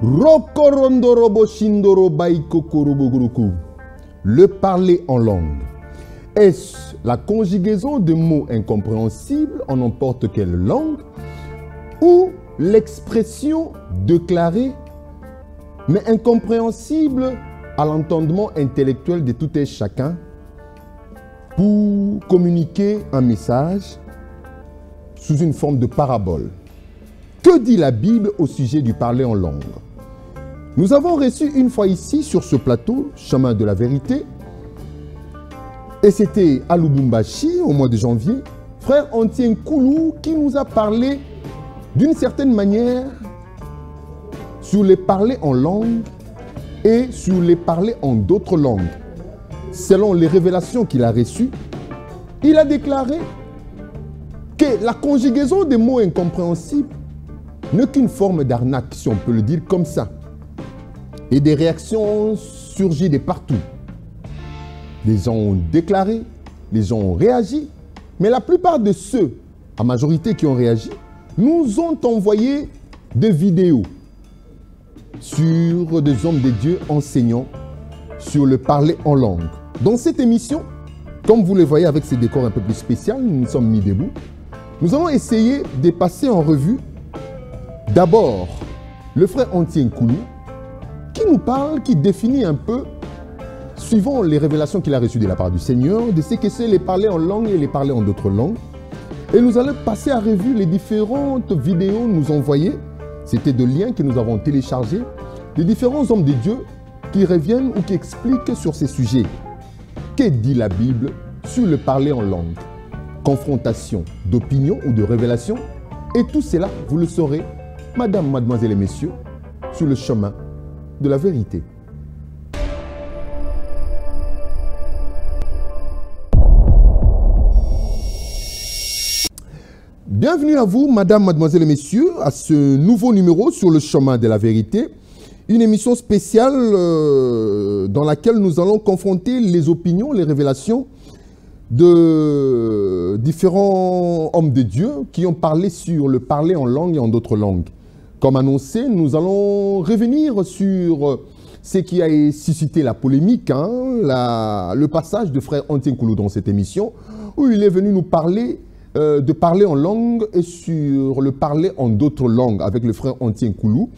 Rokorondorobo shindoro baikokoroboguruku. Le parler en langue. Est-ce la conjugaison de mots incompréhensibles en n'importe quelle langue ou l'expression déclarée mais incompréhensible à l'entendement intellectuel de tout et chacun pour communiquer un message sous une forme de parabole? Que dit la Bible au sujet du parler en langue? Nous avons reçu une fois ici sur ce plateau, Chemin de la Vérité, et c'était à Lubumbashi au mois de janvier, frère Antien Koulou qui nous a parlé d'une certaine manière sur les parler en langue et sur les parler en d'autres langues. Selon les révélations qu'il a reçues, il a déclaré que la conjugaison des mots incompréhensibles n'est qu'une forme d'arnaque, si on peut le dire comme ça. Et des réactions ont surgi de partout. Les gens ont déclaré, les gens ont réagi, mais la plupart de ceux, à majorité qui ont réagi, nous ont envoyé des vidéos sur des hommes de Dieu enseignant sur le parler en langue. Dans cette émission, comme vous le voyez avec ces décors un peu plus spéciaux, nous nous sommes mis debout, nous allons essayer de passer en revue d'abord le frère Antien Koulou qui nous parle, qui définit un peu, suivant les révélations qu'il a reçues de la part du Seigneur, de ce que c'est les parler en langue et les parler en d'autres langues. Et nous allons passer à revue les différentes vidéos nous envoyées. C'était des liens que nous avons téléchargés, des différents hommes de Dieu qui reviennent ou qui expliquent sur ces sujets. Que dit la Bible sur le parler en langue? Confrontation d'opinion ou de révélation? Et tout cela, vous le saurez, Madame, Mademoiselle et Messieurs, sur le chemin de la vérité. Bienvenue à vous, Madame, Mademoiselle et Messieurs, à ce nouveau numéro sur le chemin de la vérité. Une émission spéciale dans laquelle nous allons confronter les opinions, les révélations de différents hommes de Dieu qui ont parlé sur le parler en langue et en d'autres langues. Comme annoncé, nous allons revenir sur ce qui a suscité la polémique, le passage de frère Antien Koulou dans cette émission, où il est venu nous parler de parler en langue et sur le parler en d'autres langues avec le frère Antien Koulou.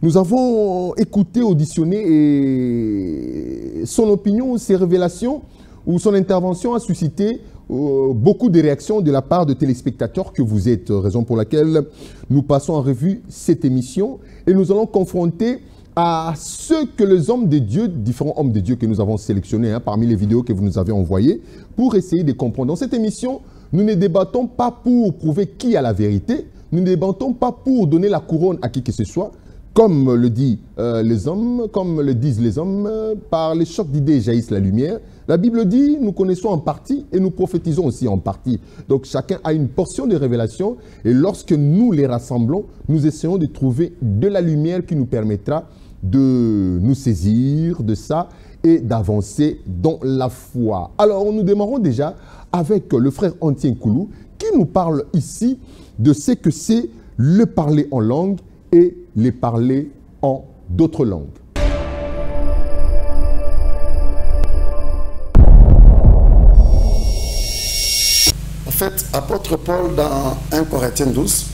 Nous avons écouté, auditionné et son opinion, ses révélations ou son intervention a suscité beaucoup de réactions de la part de téléspectateurs que vous êtes, raison pour laquelle nous passons en revue cette émission et nous allons confronter à ce que les hommes de Dieu, différents hommes de Dieu que nous avons sélectionnés parmi les vidéos que vous nous avez envoyées pour essayer de comprendre. Dans cette émission, nous ne débattons pas pour prouver qui a la vérité, nous ne débattons pas pour donner la couronne à qui que ce soit, comme le disent les hommes, par les chocs d'idées jaillissent la lumière. La Bible dit, nous connaissons en partie et nous prophétisons aussi en partie. Donc chacun a une portion de révélation et lorsque nous les rassemblons, nous essayons de trouver de la lumière qui nous permettra de nous saisir de ça et d'avancer dans la foi. Alors nous démarrons déjà avec le frère Antien Koulou qui nous parle ici de ce que c'est le parler en langue et les parler en d'autres langues. En fait, apôtre Paul dans 1 Corinthiens 12,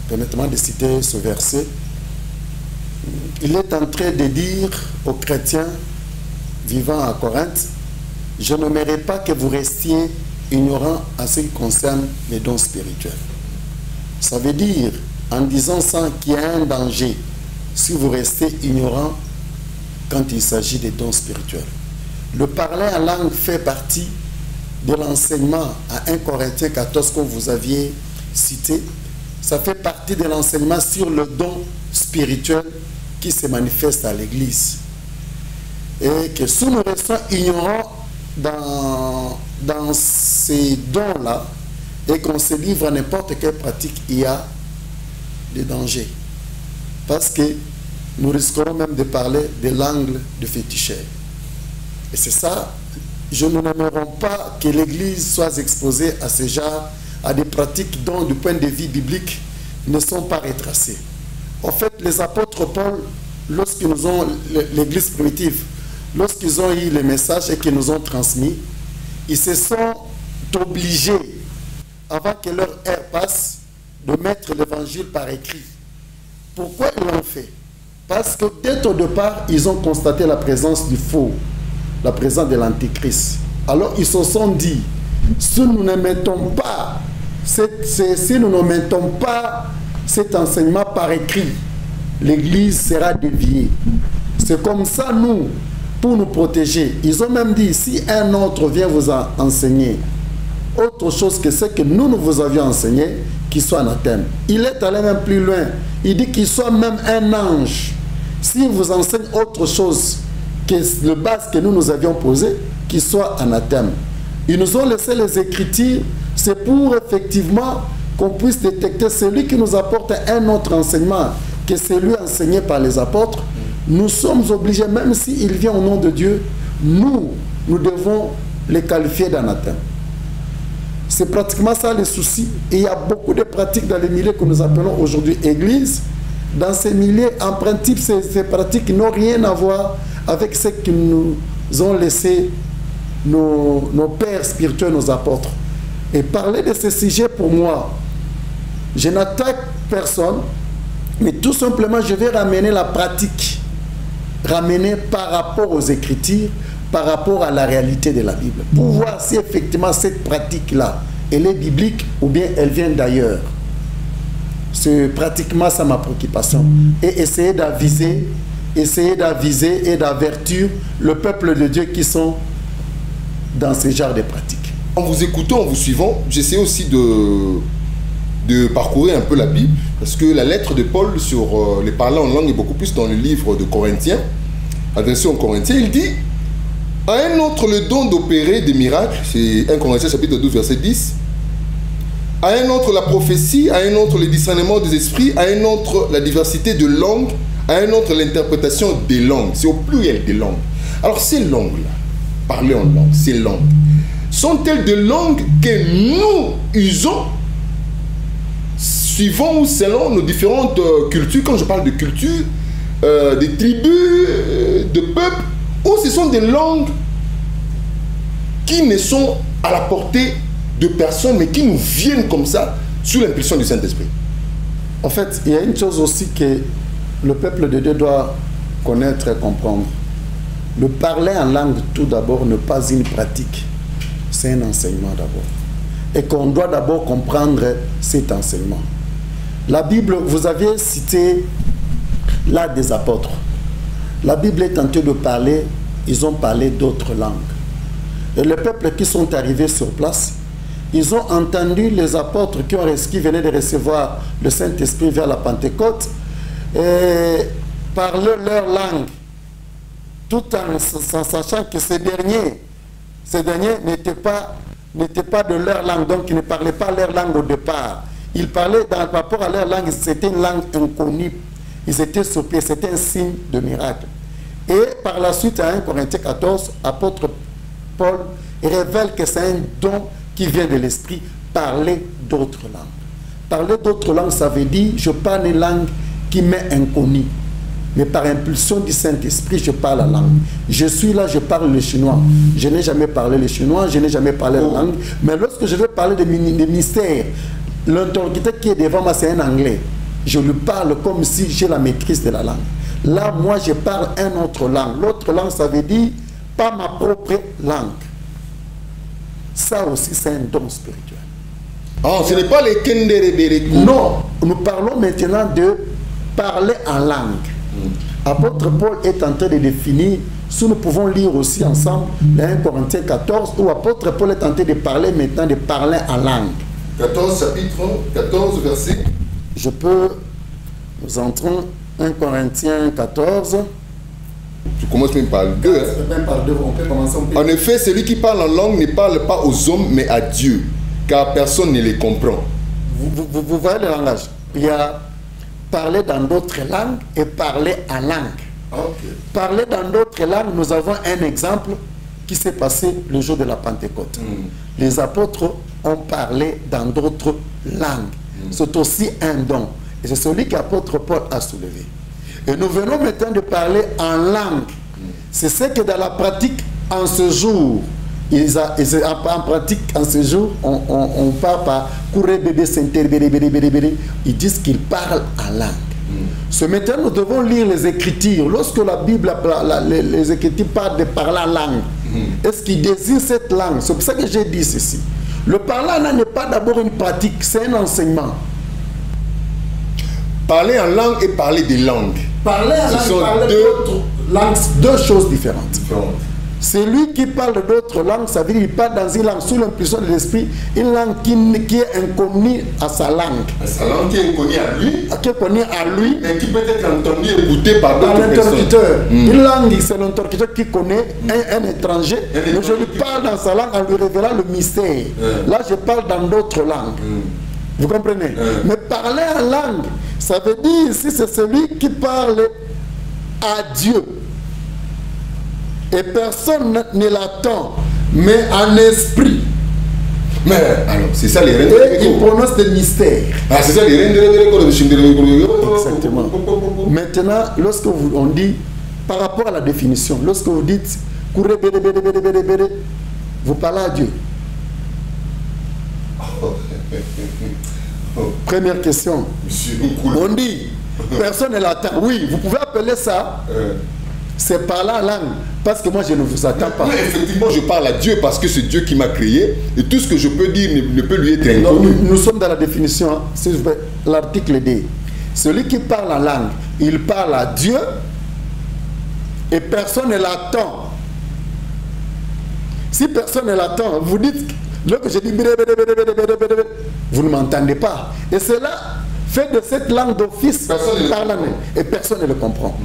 permettez-moi de citer ce verset, il est en train de dire aux chrétiens vivant à Corinthe, je n'aimerais pas que vous restiez ignorants à ce qui concerne les dons spirituels. Ça veut dire, en disant ça, qu'il y a un danger si vous restez ignorants quand il s'agit des dons spirituels. Le parler en langue fait partie de l'enseignement à 1 Corinthiens 14 que vous aviez cité. Ça fait partie de l'enseignement sur le don spirituel qui se manifeste à l'Église. Et que si nous restons ignorants dans ces dons-là et qu'on se livre à n'importe quelle pratique, il y a des dangers. Parce que nous risquerons même de parler de l'angle de féticheur. Et c'est ça, je ne n'aimerais pas que l'Église soit exposée à ce genre, à des pratiques dont, du point de vue biblique, ne sont pas retracées. En fait, les apôtres Paul, lorsqu'ils nous ont, l'église primitive, lorsqu'ils ont eu les messages et qu'ils nous ont transmis, ils se sont obligés, avant que leur ère passe, de mettre l'évangile par écrit. Pourquoi ils l'ont fait? Parce que dès au départ, ils ont constaté la présence du faux, la présence de l'antéchrist. Alors ils se sont dit, si nous ne mettons pas cet enseignement par écrit, l'église sera déviée. C'est comme ça, nous, pour nous protéger. Ils ont même dit, si un autre vient vous enseigner autre chose que ce que nous vous avions enseigné, qu'il soit anathème. Il est allé même plus loin. Il dit qu'il soit même un ange. S'il vous enseigne autre chose que le base que nous avions posé, qu'il soit anathème. Ils nous ont laissé les Écritures, c'est pour effectivement qu'on puisse détecter celui qui nous apporte un autre enseignement que celui enseigné par les apôtres. Nous sommes obligés, même s'il vient au nom de Dieu, nous devons les qualifier d'anathème. C'est pratiquement ça le souci. Et il y a beaucoup de pratiques dans les milieux que nous appelons aujourd'hui église. Dans ces milieux, en principe, ces pratiques n'ont rien à voir avec ce que nous ont laissé nos pères spirituels, nos apôtres. Et parler de ce sujet, pour moi, je n'attaque personne, mais tout simplement, je vais ramener la pratique, ramener par rapport aux Écritures, par rapport à la réalité de la Bible, pour voir si effectivement cette pratique-là, elle est biblique ou bien elle vient d'ailleurs. C'est pratiquement ça ma préoccupation. Et essayer d'aviser et d'avertir le peuple de Dieu qui sont dans ce genre de pratiques. En vous écoutant, en vous suivant, j'essaie aussi de parcourir un peu la Bible, parce que la lettre de Paul sur les parlants en langue est beaucoup plus dans le livre de Corinthiens, adressé aux Corinthiens. Il dit: à un autre le don d'opérer des miracles, c'est 1 Corinthiens chapitre 12 verset 10, à un autre la prophétie, à un autre le discernement des esprits, à un autre la diversité de langues, à un autre l'interprétation des langues. C'est au pluriel des langues. Alors ces langues-là, parler en langue, ces langues, sont-elles des langues que nous usons suivant ou selon nos différentes cultures? Quand je parle de culture, des tribus, de peuples, ou ce sont des langues qui ne sont à la portée de personne, mais qui nous viennent comme ça, sous l'impulsion du Saint-Esprit? En fait, il y a une chose aussi que le peuple de Dieu doit connaître et comprendre. Le parler en langue, tout d'abord, n'est pas une pratique. C'est un enseignement d'abord. Et qu'on doit d'abord comprendre cet enseignement. La Bible, vous aviez cité l'Acte des apôtres. La Bible est tentée de parler, ils ont parlé d'autres langues. Et les peuples qui sont arrivés sur place, ils ont entendu les apôtres qui venaient de recevoir le Saint-Esprit vers la Pentecôte et parler leur langue, tout en sachant que ces derniers n'étaient pas de leur langue, donc ils ne parlaient pas leur langue au départ. Ils parlaient par rapport à leur langue, c'était une langue inconnue. Ils étaient surpris, c'était un signe de miracle. Et par la suite, à 1 Corinthiens 14, apôtre Paul révèle que c'est un don qui vient de l'esprit, parler d'autres langues. Parler d'autres langues, ça veut dire, je parle une langue qui m'est inconnue. Mais par impulsion du Saint-Esprit, je parle la langue. Je suis là, je parle le chinois. Je n'ai jamais parlé le chinois, je n'ai jamais parlé la langue. Mais lorsque je veux parler des mystères, l'interlocuteur qui est devant moi, c'est un anglais. Je lui parle comme si j'ai la maîtrise de la langue. Là, moi, je parle une autre langue. L'autre langue, ça veut dire pas ma propre langue. Ça aussi, c'est un don spirituel. Ah, ce n'est pas les Kenderebereku. Non, nous parlons maintenant de parler en langue. Apôtre Paul est en train de définir, si nous pouvons lire aussi ensemble, 1 Corinthiens 14, où apôtre Paul est en train de parler maintenant de parler en langue. 14, chapitre 14, verset. Je peux, nous entrons 1 Corinthiens 14. Je commence même par le 2. Même par 2, on peut commencer. En effet, celui qui parle en langue ne parle pas aux hommes, mais à Dieu, car personne ne les comprend. Vous voyez le langage. Il y a parler dans d'autres langues et parler en langue. Okay. Parler dans d'autres langues, nous avons un exemple qui s'est passé le jour de la Pentecôte. Les apôtres ont parlé dans d'autres langues. C'est aussi un don. Et c'est celui qu'apôtre Paul a soulevé. Et nous venons maintenant de parler en langue. C'est ce que dans la pratique, en ce jour, en pratique, en ce jour, on part par courir bébé sentir bébé. Ils disent qu'ils parlent en langue. Ce matin, nous devons lire les Écritures. Lorsque la Bible, les Écritures parlent de parler en langue, est-ce qu'ils désirent cette langue? C'est pour ça que j'ai dit ceci. Le parler en langue n'est pas d'abord une pratique, c'est un enseignement. Parler en langue et parler des langues. Parler en langue, parler d'autres langues, deux choses différentes. C'est lui qui parle d'autres langues, ça veut dire qu'il parle dans une langue sous l'impulsion de l'esprit, une langue qui est inconnue à sa langue. Sa langue qui est inconnue à lui. Qui est connue à lui. Et qui peut être entendue et écoutée par d'autres personnes. L'interlocuteur. Une langue, c'est l'interlocuteur qui connaît un étranger. Mais je lui parle dans sa langue en lui révélant le mystère. Là, je parle dans d'autres langues. Vous comprenez? Mais parler en langue, ça veut dire ici, c'est celui qui parle à Dieu. Et personne ne l'attend, mais en esprit. Mais alors, c'est ça les reines de il prononce des mystères. Ah, c'est ça les reines de Exactement. Maintenant, lorsque on dit, par rapport à la définition, lorsque vous dites, vous parlez à Dieu. Première question. On dit, personne ne l'attend. Oui, vous pouvez appeler ça. C'est parler en langue, parce que moi je ne vous attends pas. Mais effectivement, je parle à Dieu parce que c'est Dieu qui m'a créé et tout ce que je peux dire ne peut lui être inconnu. Nous sommes dans la définition, hein, l'article D. Celui qui parle en langue, il parle à Dieu et personne ne l'attend. Si personne ne l'attend, vous dites, lorsque je dis vous ne m'entendez pas. Et cela fait de cette langue d'office parlant et personne ne le comprend.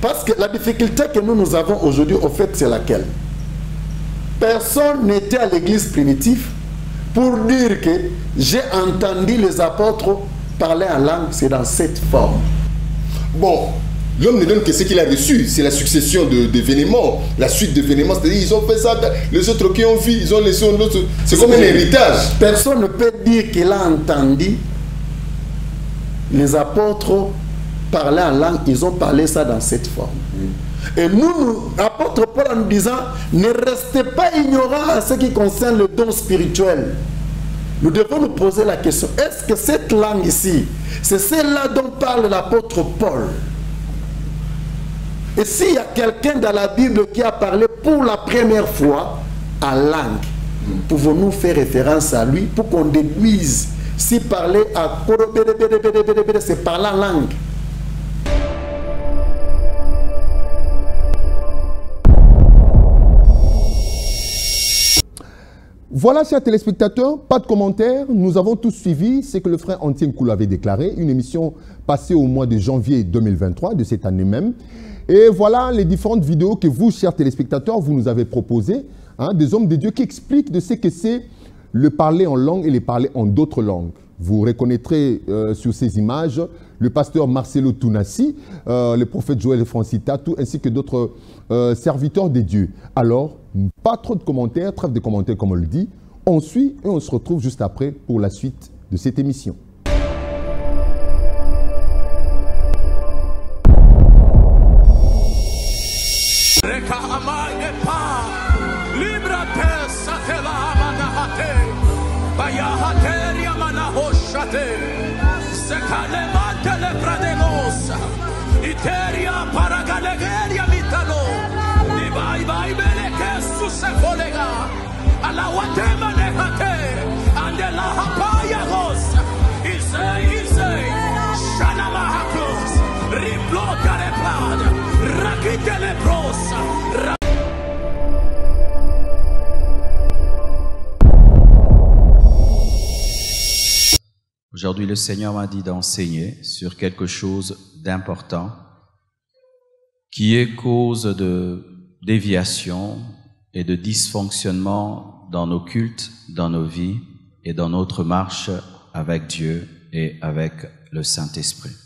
Parce que la difficulté que nous avons aujourd'hui, au fait, c'est laquelle? Personne n'était à l'église primitive pour dire que j'ai entendu les apôtres parler en langue, c'est dans cette forme. Bon, l'homme ne donne que ce qu'il a reçu, c'est la succession d'événements, la suite d'événements, c'est-à-dire ils ont fait ça, les autres qui ont vu, ils ont laissé un autre, c'est comme un héritage. Personne ne peut dire qu'il a entendu les apôtres parler en langue, ils ont parlé ça dans cette forme. Et nous, apôtre Paul, en nous disant, ne restez pas ignorants à ce qui concerne le don spirituel. Nous devons nous poser la question, est-ce que cette langue ici, c'est celle-là dont parle l'apôtre Paul? Et s'il y a quelqu'un dans la Bible qui a parlé pour la première fois en langue, pouvons-nous faire référence à lui pour qu'on déduise si parler à c'est parler en langue? Voilà, chers téléspectateurs, pas de commentaires. Nous avons tous suivi ce que le frère Antien Koulou avait déclaré, une émission passée au mois de janvier 2023, de cette année même. Et voilà les différentes vidéos que vous, chers téléspectateurs, vous nous avez proposées, hein, des hommes de Dieu qui expliquent de ce que c'est le parler en langue et le parler en d'autres langues. Vous reconnaîtrez sur ces images le pasteur Marcelo Tounassi, le prophète Joël Francita, ainsi que d'autres serviteurs de Dieu. Alors, pas trop de commentaires, trêve de commentaires comme on le dit. On suit et on se retrouve juste après pour la suite de cette émission. Aujourd'hui, le Seigneur m'a dit d'enseigner sur quelque chose d'important qui est cause de déviation et de dysfonctionnement dans nos cultes, dans nos vies et dans notre marche avec Dieu et avec le Saint-Esprit.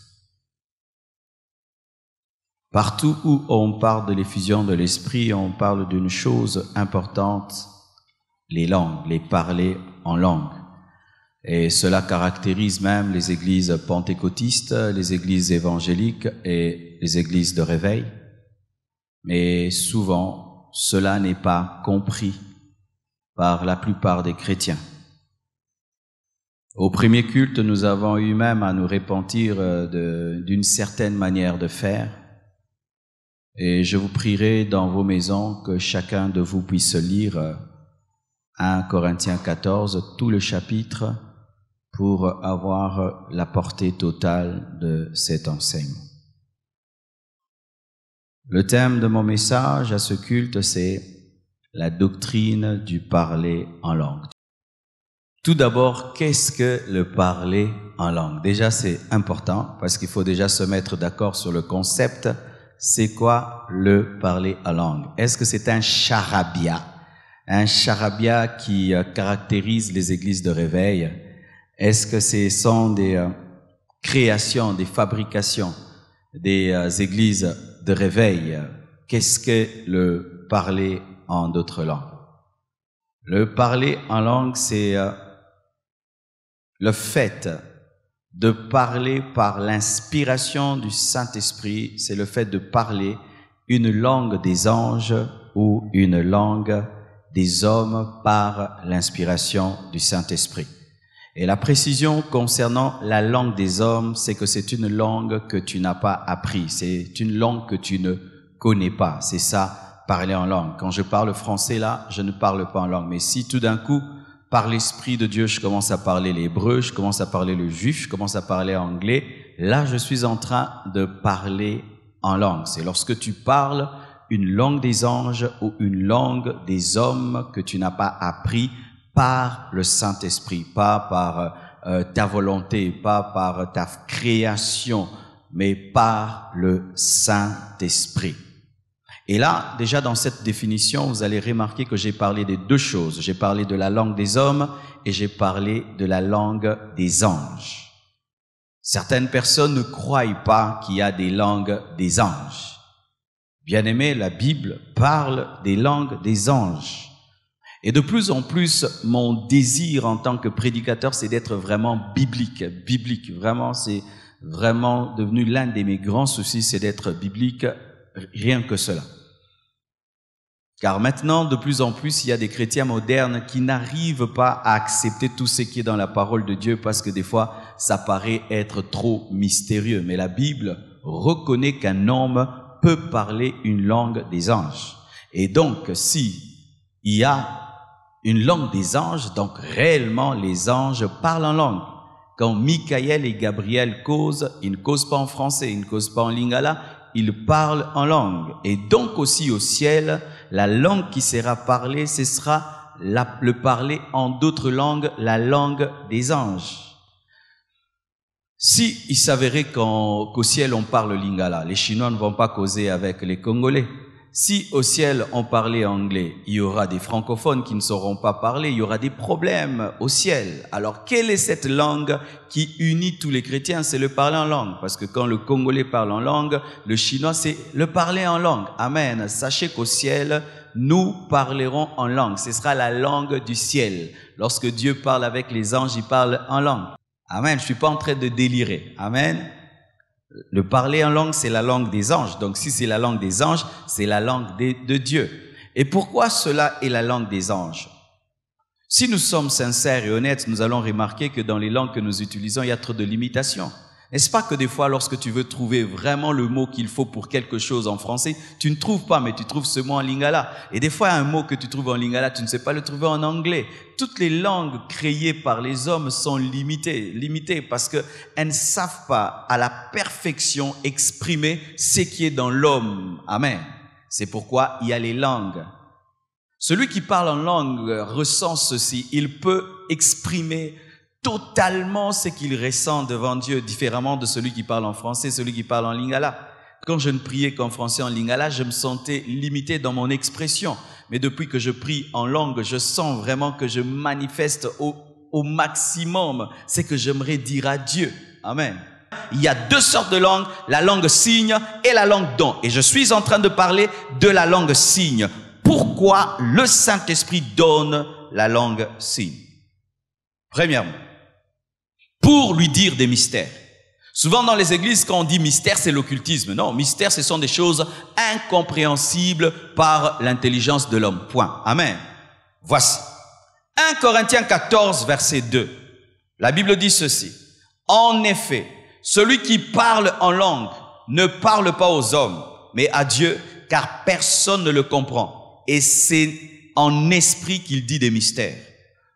Partout où on parle de l'effusion de l'Esprit, on parle d'une chose importante, les langues, les parler en langue. Et cela caractérise même les églises pentecôtistes, les églises évangéliques et les églises de réveil. Mais souvent, cela n'est pas compris par la plupart des chrétiens. Au premier culte, nous avons eu même à nous repentir d'une certaine manière de faire. Et je vous prierai dans vos maisons que chacun de vous puisse lire 1 Corinthiens 14, tout le chapitre, pour avoir la portée totale de cet enseignement. Le thème de mon message à ce culte, c'est la doctrine du parler en langue. Tout d'abord, qu'est-ce que le parler en langue? Déjà, c'est important parce qu'il faut déjà se mettre d'accord sur le concept. C'est quoi le parler en langue? Est-ce que c'est un charabia? Un charabia qui caractérise les églises de réveil? Est-ce que ce sont des créations, des fabrications des églises de réveil? Qu'est-ce que le parler en d'autres langues? Le parler en langue, c'est le fait de parler par l'inspiration du Saint-Esprit, c'est le fait de parler une langue des anges ou une langue des hommes par l'inspiration du Saint-Esprit. Et la précision concernant la langue des hommes, c'est que c'est une langue que tu n'as pas appris, c'est une langue que tu ne connais pas, c'est ça, parler en langue. Quand je parle français là, je ne parle pas en langue, mais si tout d'un coup, par l'Esprit de Dieu, je commence à parler l'hébreu, je commence à parler le juif, je commence à parler anglais, là je suis en train de parler en langue. C'est lorsque tu parles une langue des anges ou une langue des hommes que tu n'as pas appris par le Saint-Esprit, pas par ta volonté, pas par ta création, mais par le Saint-Esprit. Et là, déjà dans cette définition, vous allez remarquer que j'ai parlé de deux choses. J'ai parlé de la langue des hommes et j'ai parlé de la langue des anges. Certaines personnes ne croient pas qu'il y a des langues des anges. Bien-aimé, la Bible parle des langues des anges. Et de plus en plus, mon désir en tant que prédicateur, c'est d'être vraiment biblique. Vraiment, c'est vraiment devenu l'un de mes grands soucis, c'est d'être biblique, rien que cela. Car maintenant, de plus en plus, il y a des chrétiens modernes qui n'arrivent pas à accepter tout ce qui est dans la parole de Dieu parce que des fois, ça paraît être trop mystérieux. Mais la Bible reconnaît qu'un homme peut parler une langue des anges. Et donc, si il y a une langue des anges, donc réellement les anges parlent en langue. Quand Michael et Gabriel causent, ils ne causent pas en français, ils ne causent pas en lingala, ils parlent en langue. Et donc aussi au ciel, la langue qui sera parlée, ce sera le parler en d'autres langues, la langue des anges. Si il s'avérait qu'au ciel on parle lingala, les Chinois ne vont pas causer avec les Congolais. Si au ciel on parlait anglais, il y aura des francophones qui ne sauront pas parler, il y aura des problèmes au ciel. Alors quelle est cette langue qui unit tous les chrétiens? C'est le parler en langue. Parce que quand le Congolais parle en langue, le Chinois c'est le parler en langue. Amen. Sachez qu'au ciel, nous parlerons en langue. Ce sera la langue du ciel. Lorsque Dieu parle avec les anges, il parle en langue. Amen. Je ne suis pas en train de délirer. Amen. Le parler en langue, c'est la langue des anges. Donc, si c'est la langue des anges, c'est la langue de Dieu. Et pourquoi cela est la langue des anges? Si nous sommes sincères et honnêtes, nous allons remarquer que dans les langues que nous utilisons, il y a trop de limitations. N'est-ce pas que des fois, lorsque tu veux trouver vraiment le mot qu'il faut pour quelque chose en français, tu ne trouves pas, mais tu trouves ce mot en lingala. Et des fois, un mot que tu trouves en lingala, tu ne sais pas le trouver en anglais. Toutes les langues créées par les hommes sont limitées parce qu'elles ne savent pas à la perfection exprimer ce qui est dans l'homme. Amen. C'est pourquoi il y a les langues. Celui qui parle en langue ressent ceci. Il peut exprimer totalement ce qu'il ressent devant Dieu, différemment de celui qui parle en français, celui qui parle en lingala. Quand je ne priais qu'en français, en lingala, je me sentais limité dans mon expression. Mais depuis que je prie en langue, je sens vraiment que je manifeste au maximum ce que j'aimerais dire à Dieu. Amen. Il y a deux sortes de langues, la langue signe et la langue don. Et je suis en train de parler de la langue signe. Pourquoi le Saint-Esprit donne la langue signe? Premièrement, pour lui dire des mystères. Souvent dans les églises, quand on dit mystère, c'est l'occultisme. Non, mystère, ce sont des choses incompréhensibles par l'intelligence de l'homme. Point. Amen. Voici. 1 Corinthiens 14, verset 2. La Bible dit ceci. En effet, celui qui parle en langue ne parle pas aux hommes, mais à Dieu, car personne ne le comprend. Et c'est en esprit qu'il dit des mystères.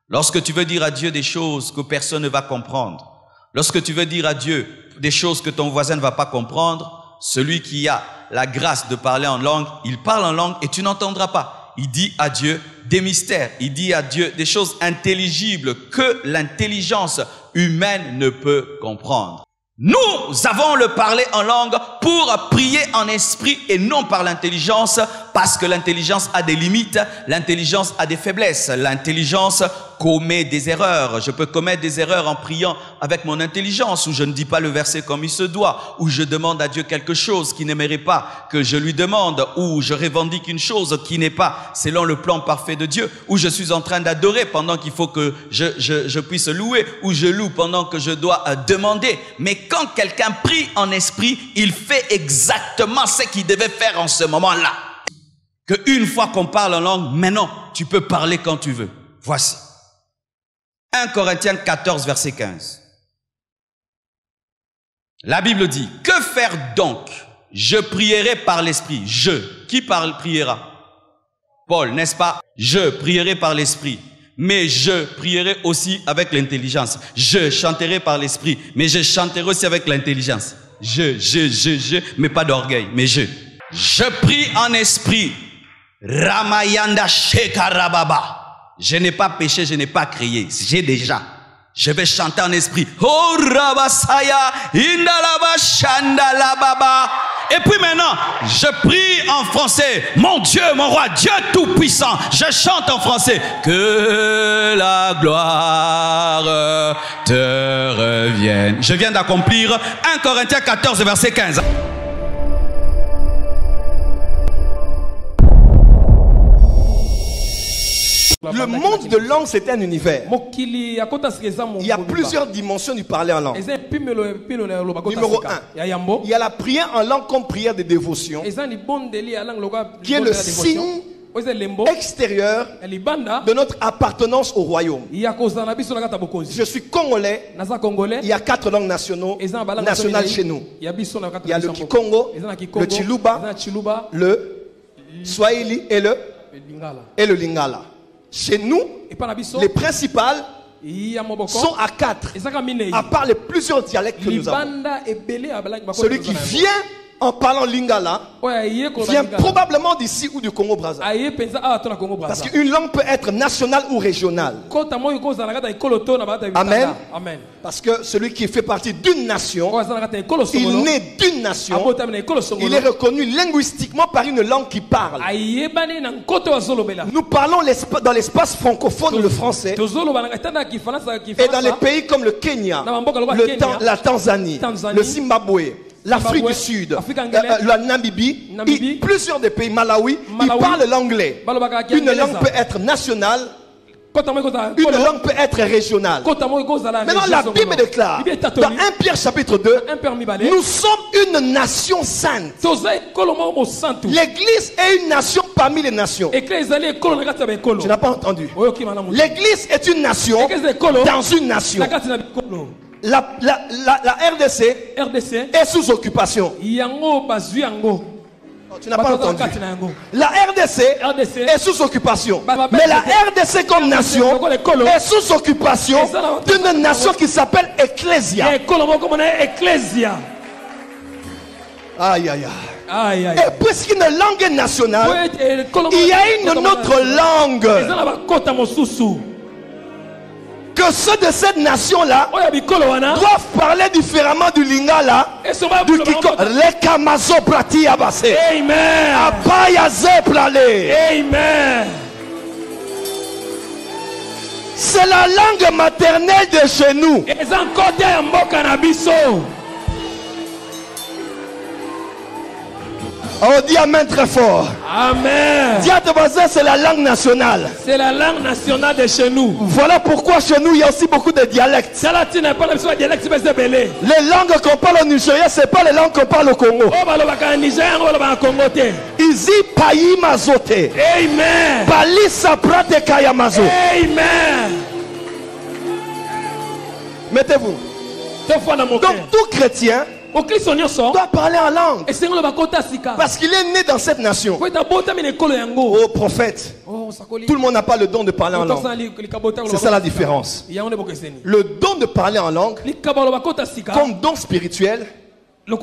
Lorsque tu veux dire à Dieu des choses que personne ne va comprendre, lorsque tu veux dire à Dieu des choses que ton voisin ne va pas comprendre, celui qui a la grâce de parler en langue, il parle en langue et tu n'entendras pas. Il dit à Dieu des mystères, il dit à Dieu des choses intelligibles que l'intelligence humaine ne peut comprendre. Nous avons le parler en langue pour prier en esprit et non par l'intelligence, parce que l'intelligence a des limites, l'intelligence a des faiblesses, l'intelligence commet des erreurs. Je peux commettre des erreurs en priant avec mon intelligence, où je ne dis pas le verset comme il se doit, où je demande à Dieu quelque chose qui n'aimerait pas que je lui demande, où je revendique une chose qui n'est pas selon le plan parfait de Dieu, où je suis en train d'adorer pendant qu'il faut que je puisse louer, où je loue pendant que je dois demander. Mais quand quelqu'un prie en esprit, il fait exactement ce qu'il devait faire en ce moment-là. Qu'une fois qu'on parle en langue, maintenant, tu peux parler quand tu veux. Voici. 1 Corinthiens 14, verset 15. La Bible dit, que faire donc? Je prierai par l'esprit. Qui priera? Paul, n'est-ce pas? Je prierai par l'esprit. Mais je prierai aussi avec l'intelligence. Je chanterai par l'esprit. Mais je chanterai aussi avec l'intelligence. Mais pas d'orgueil. Mais je prie en esprit. Ramayanda Shekarababa. Je n'ai pas péché, je n'ai pas crié. J'ai déjà. Je vais chanter en esprit. Oh Rabasaya, Indalaba Shandalababa. Et puis maintenant, je prie en français. Mon Dieu, mon roi, Dieu tout-puissant. Je chante en français. Que la gloire te revienne. Je viens d'accomplir 1 Corinthiens 14, verset 15. Le monde de langue, c'est un univers. Il y a plusieurs dimensions du parler en langue. Numéro 1, il y a la prière en langue comme prière de dévotion, qui est le signe extérieur de notre appartenance au royaume. Je suis congolais. Il y a 4 langues nationales chez nous. Il y a le Kikongo, le Chiluba, le Swahili et le Lingala. Chez nous, les principales sont à 4, à part les plusieurs dialectes que nous avons. Celui qui vient en parlant lingala vient probablement d'ici ou du Congo-Brazza. Parce qu'une langue peut être nationale ou régionale. Amen. Parce que celui qui fait partie d'une nation, il naît d'une nation, il est reconnu linguistiquement par une langue qui parle. Nous parlons dans l'espace francophone le français, et dans les pays comme le Kenya, la Tanzanie, le Zimbabwe, l'Afrique du Sud, la Namibie, plusieurs des pays, Malawi, ils parlent l'anglais. Une langue peut être nationale, une langue peut être régionale. Maintenant, la Bible déclare, dans 1 Pierre chapitre 2, nous sommes une nation sainte. L'église est une nation parmi les nations. Tu n'as pas entendu. L'église est une nation dans une nation. La RDC est sous occupation. Tu n'as pas entendu. La RDC est sous occupation. Mais la RDC comme nation est sous occupation d'une nation qui s'appelle Ecclesia. Aïe, aïe, aïe. Et puisqu'une langue est nationale, il y a une autre langue que ceux de cette nation-là doivent parler différemment du Lingala, du Kiko, le Kamazo Prati Abase. Amen. Abayaze Plale. Amen. C'est la langue maternelle de chez nous. On dit amen très fort. Amen. Dis à ton voisin, c'est la langue nationale. C'est la langue nationale de chez nous. Voilà pourquoi chez nous, il y a aussi beaucoup de dialectes. Les langues qu'on parle au Nigeria, ce n'est pas les langues qu'on parle au Congo. Ici, Payi Mazote. Amen. Bali Saprate Kayamazo. Amen. Mettez-vous. Donc tout chrétien doit parler en langue. Parce qu'il est né dans cette nation. Oh prophète, tout le monde n'a pas le don de parler en langue. C'est ça la différence. Le don de parler en langue, comme don spirituel, de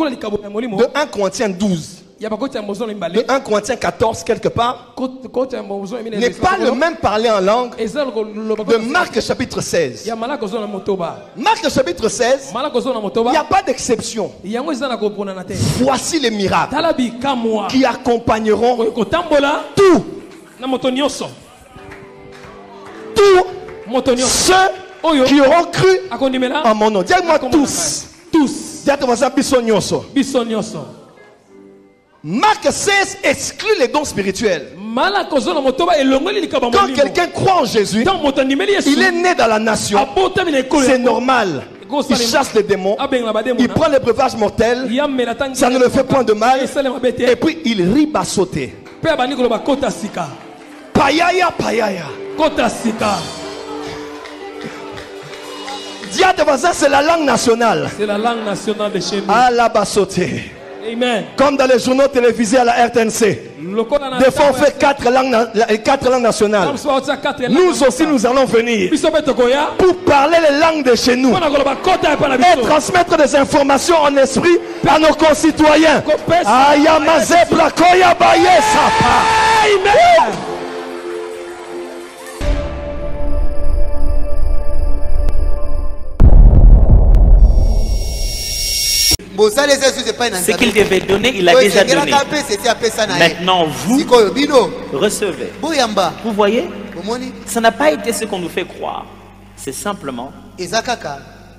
1 Corinthiens 12. De 1 Corinthiens 14 quelque part n'est pas le même parler en langue de Marc chapitre 16. Marc chapitre 16, il n'y a pas d'exception. Voici les miracles qui accompagneront tous ceux qui auront cru en mon nom. Dis-moi tous. Dis-moi Marc 16 exclut les dons spirituels. Quand quelqu'un croit en Jésus, il est né dans la nation. C'est normal. Il chasse les démons. Il prend les breuvages mortels. Ça ne le fait point de mal. Et puis il rit à sauter. Payaya, payaya. Dis à tes voisins, c'est la langue nationale. C'est la langue nationale de chez nous. Alabasoté. Amen. Comme dans les journaux télévisés à la RTNC. Des fois on fait 4 langues nationales. Nous aussi nous allons venir pour parler les langues de chez nous et transmettre des informations en esprit à nos concitoyens. Amen. Ce qu'il devait donner, il a déjà donné. Maintenant, vous recevez. Vous voyez, ça n'a pas été ce qu'on nous fait croire. C'est simplement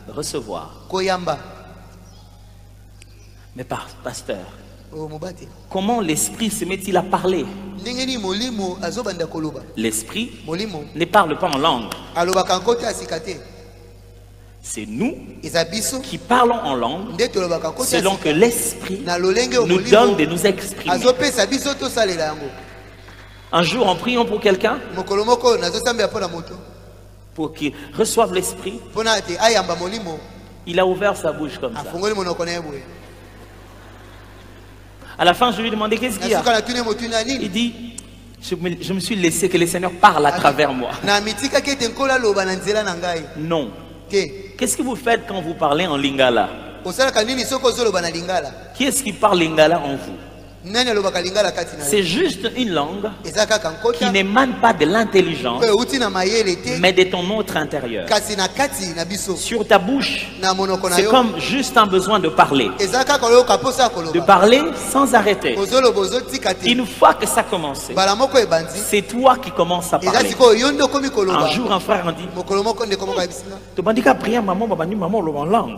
recevoir. Mais pasteur, comment l'esprit se met-il à parler? L'esprit ne parle pas en langue. C'est nous qui parlons en langue selon que l'esprit nous donne de nous exprimer. Un jour, en priant pour quelqu'un, pour qu'il reçoive l'esprit, il a ouvert sa bouche comme ça. À la fin, je lui ai demandé qu'est-ce qu'il y a. Il dit, je me suis laissé que le Seigneur parle à travers moi. Non. Qu'est-ce que vous faites quand vous parlez en lingala? Qui est-ce qui parle lingala en vous? C'est juste une langue qui n'émane pas de l'intelligence, mais de ton autre intérieur. Sur ta bouche, c'est comme juste un besoin de parler. De parler sans arrêter. Une fois que ça commence, c'est toi qui commences à parler. Un jour, un frère m'a dit,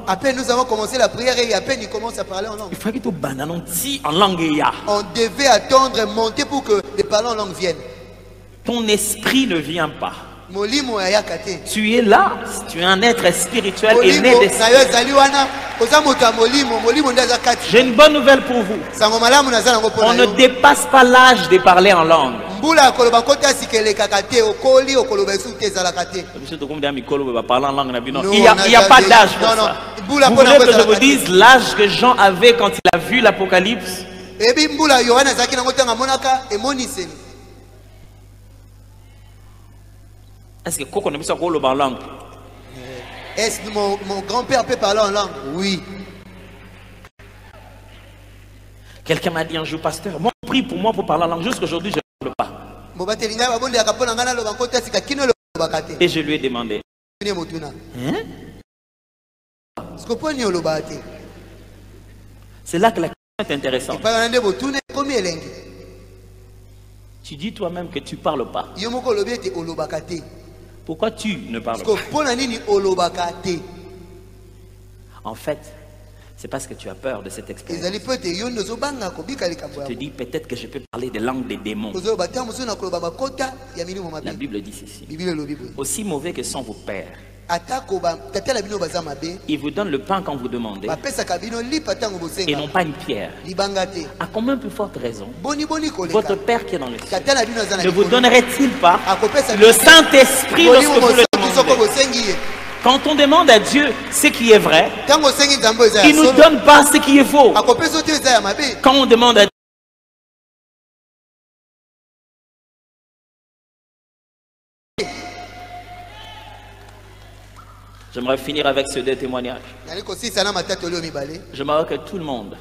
après nous avons commencé la prière et à peine il commence à parler en langue. Il faut que tu bananonti en langue. On devait attendre et monter pour que les parlants en langue viennent. Ton esprit ne vient pas. Tu es là, tu es un être spirituel et né d'esprit. J'ai une bonne nouvelle pour vous. On ne dépasse pas l'âge de parler en langue. Il n'y a pas d'âge pour ça. Vous voulez que je vous dise l'âge que Jean avait quand il a vu l'Apocalypse? Est-ce que Coco ne peut pas parler en langue? Est-ce que mon grand-père peut parler en langue? Oui. Quelqu'un m'a dit un jour, pasteur, moi prie pour moi pour parler en langue. Jusqu'aujourd'hui, je ne parle pas. Et je lui ai demandé. Hein? C'est là que la question est intéressante. Tu dis toi-même que tu ne parles pas. Pourquoi tu ne parles pas? En fait, C'est parce que tu as peur de cette expérience. Tu te dis peut-être que je peux parler des langues des démons. La Bible dit ceci. Aussi mauvais que sont vos pères, ils vous donnent le pain quand vous demandez et non pas une pierre. À combien plus forte raison votre Père qui est dans le ciel ne vous donnerait-il pas le Saint-Esprit lorsque vous le demandez? Quand on demande à Dieu ce qui est vrai, il ne nous donne pas ce qui est faux. Quand on demande à Dieu, j'aimerais finir avec ces deux témoignages. J'aimerais que tout le monde,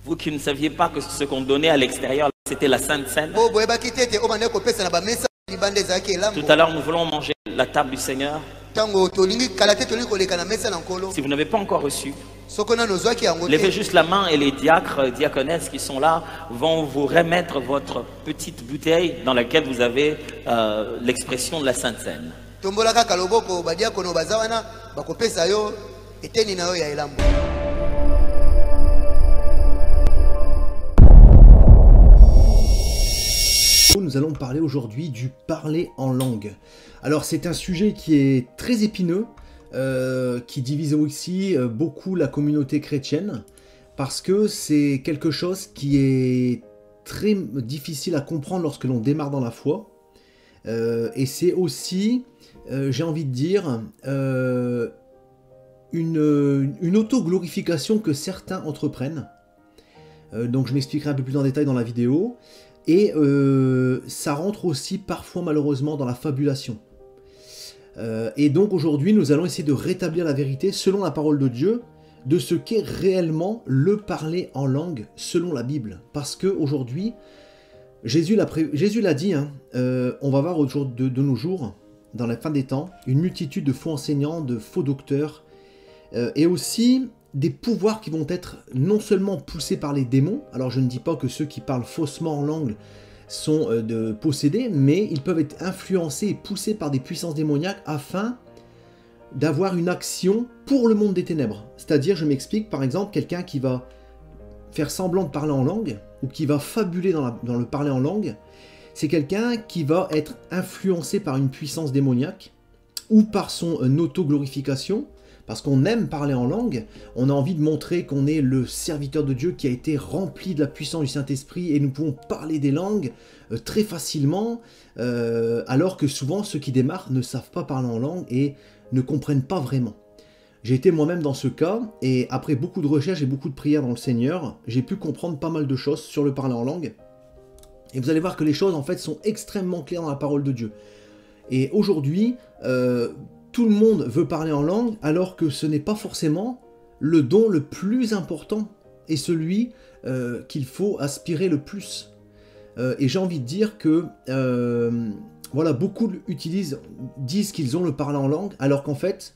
vous qui ne saviez pas que ce qu'on donnait à l'extérieur, c'était la Sainte Seine. Tout à l'heure, nous voulons manger la table du Seigneur. Si vous n'avez pas encore reçu, levez juste la main et les diacres, diaconesses qui sont là vont vous remettre votre petite bouteille dans laquelle vous avez l'expression de la Sainte Seine. Nous allons parler aujourd'hui du parler en langue. Alors c'est un sujet qui est très épineux, qui divise aussi beaucoup la communauté chrétienne, parce que c'est quelque chose qui est très difficile à comprendre lorsque l'on démarre dans la foi. Et c'est aussi, j'ai envie de dire, une auto-glorification que certains entreprennent. Donc je m'expliquerai un peu plus en détail dans la vidéo. Et ça rentre aussi parfois malheureusement dans la fabulation. Et donc aujourd'hui nous allons essayer de rétablir la vérité selon la parole de Dieu de ce qu'est réellement le parler en langue selon la Bible. Parce qu'aujourd'hui, Jésus l'a dit, hein, on va voir de nos jours, dans la fin des temps, une multitude de faux enseignants, de faux docteurs, et aussi des pouvoirs qui vont être non seulement poussés par les démons, alors je ne dis pas que ceux qui parlent faussement en langue sont possédés, mais ils peuvent être influencés et poussés par des puissances démoniaques afin d'avoir une action pour le monde des ténèbres. C'est-à-dire, je m'explique, par exemple, quelqu'un qui va faire semblant de parler en langue, ou qui va fabuler dans le parler en langue, c'est quelqu'un qui va être influencé par une puissance démoniaque, ou par son auto-glorification, parce qu'on aime parler en langue, on a envie de montrer qu'on est le serviteur de Dieu qui a été rempli de la puissance du Saint-Esprit et nous pouvons parler des langues très facilement, alors que souvent ceux qui démarrent ne savent pas parler en langue et ne comprennent pas vraiment. J'ai été moi-même dans ce cas et après beaucoup de recherches et beaucoup de prières dans le Seigneur, j'ai pu comprendre pas mal de choses sur le parler en langue. Et vous allez voir que les choses en fait sont extrêmement claires dans la parole de Dieu. Et aujourd'hui, tout le monde veut parler en langue, alors que ce n'est pas forcément le don le plus important et celui qu'il faut aspirer le plus. Et j'ai envie de dire que voilà, beaucoup disent qu'ils ont le parler en langue, alors qu'en fait,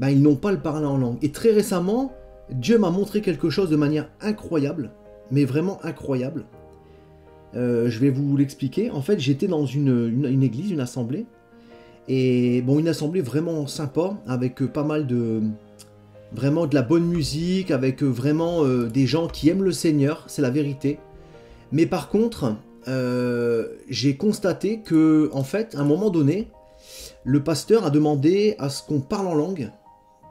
ben, ils n'ont pas le parler en langue. Et très récemment, Dieu m'a montré quelque chose de manière incroyable, mais vraiment incroyable. Je vais vous l'expliquer. En fait, j'étais dans une église, une assemblée, et bon, une assemblée vraiment sympa, avec pas mal vraiment de la bonne musique, avec vraiment des gens qui aiment le Seigneur, c'est la vérité. Mais par contre, j'ai constaté que, en fait, à un moment donné, le pasteur a demandé à ce qu'on parle en langue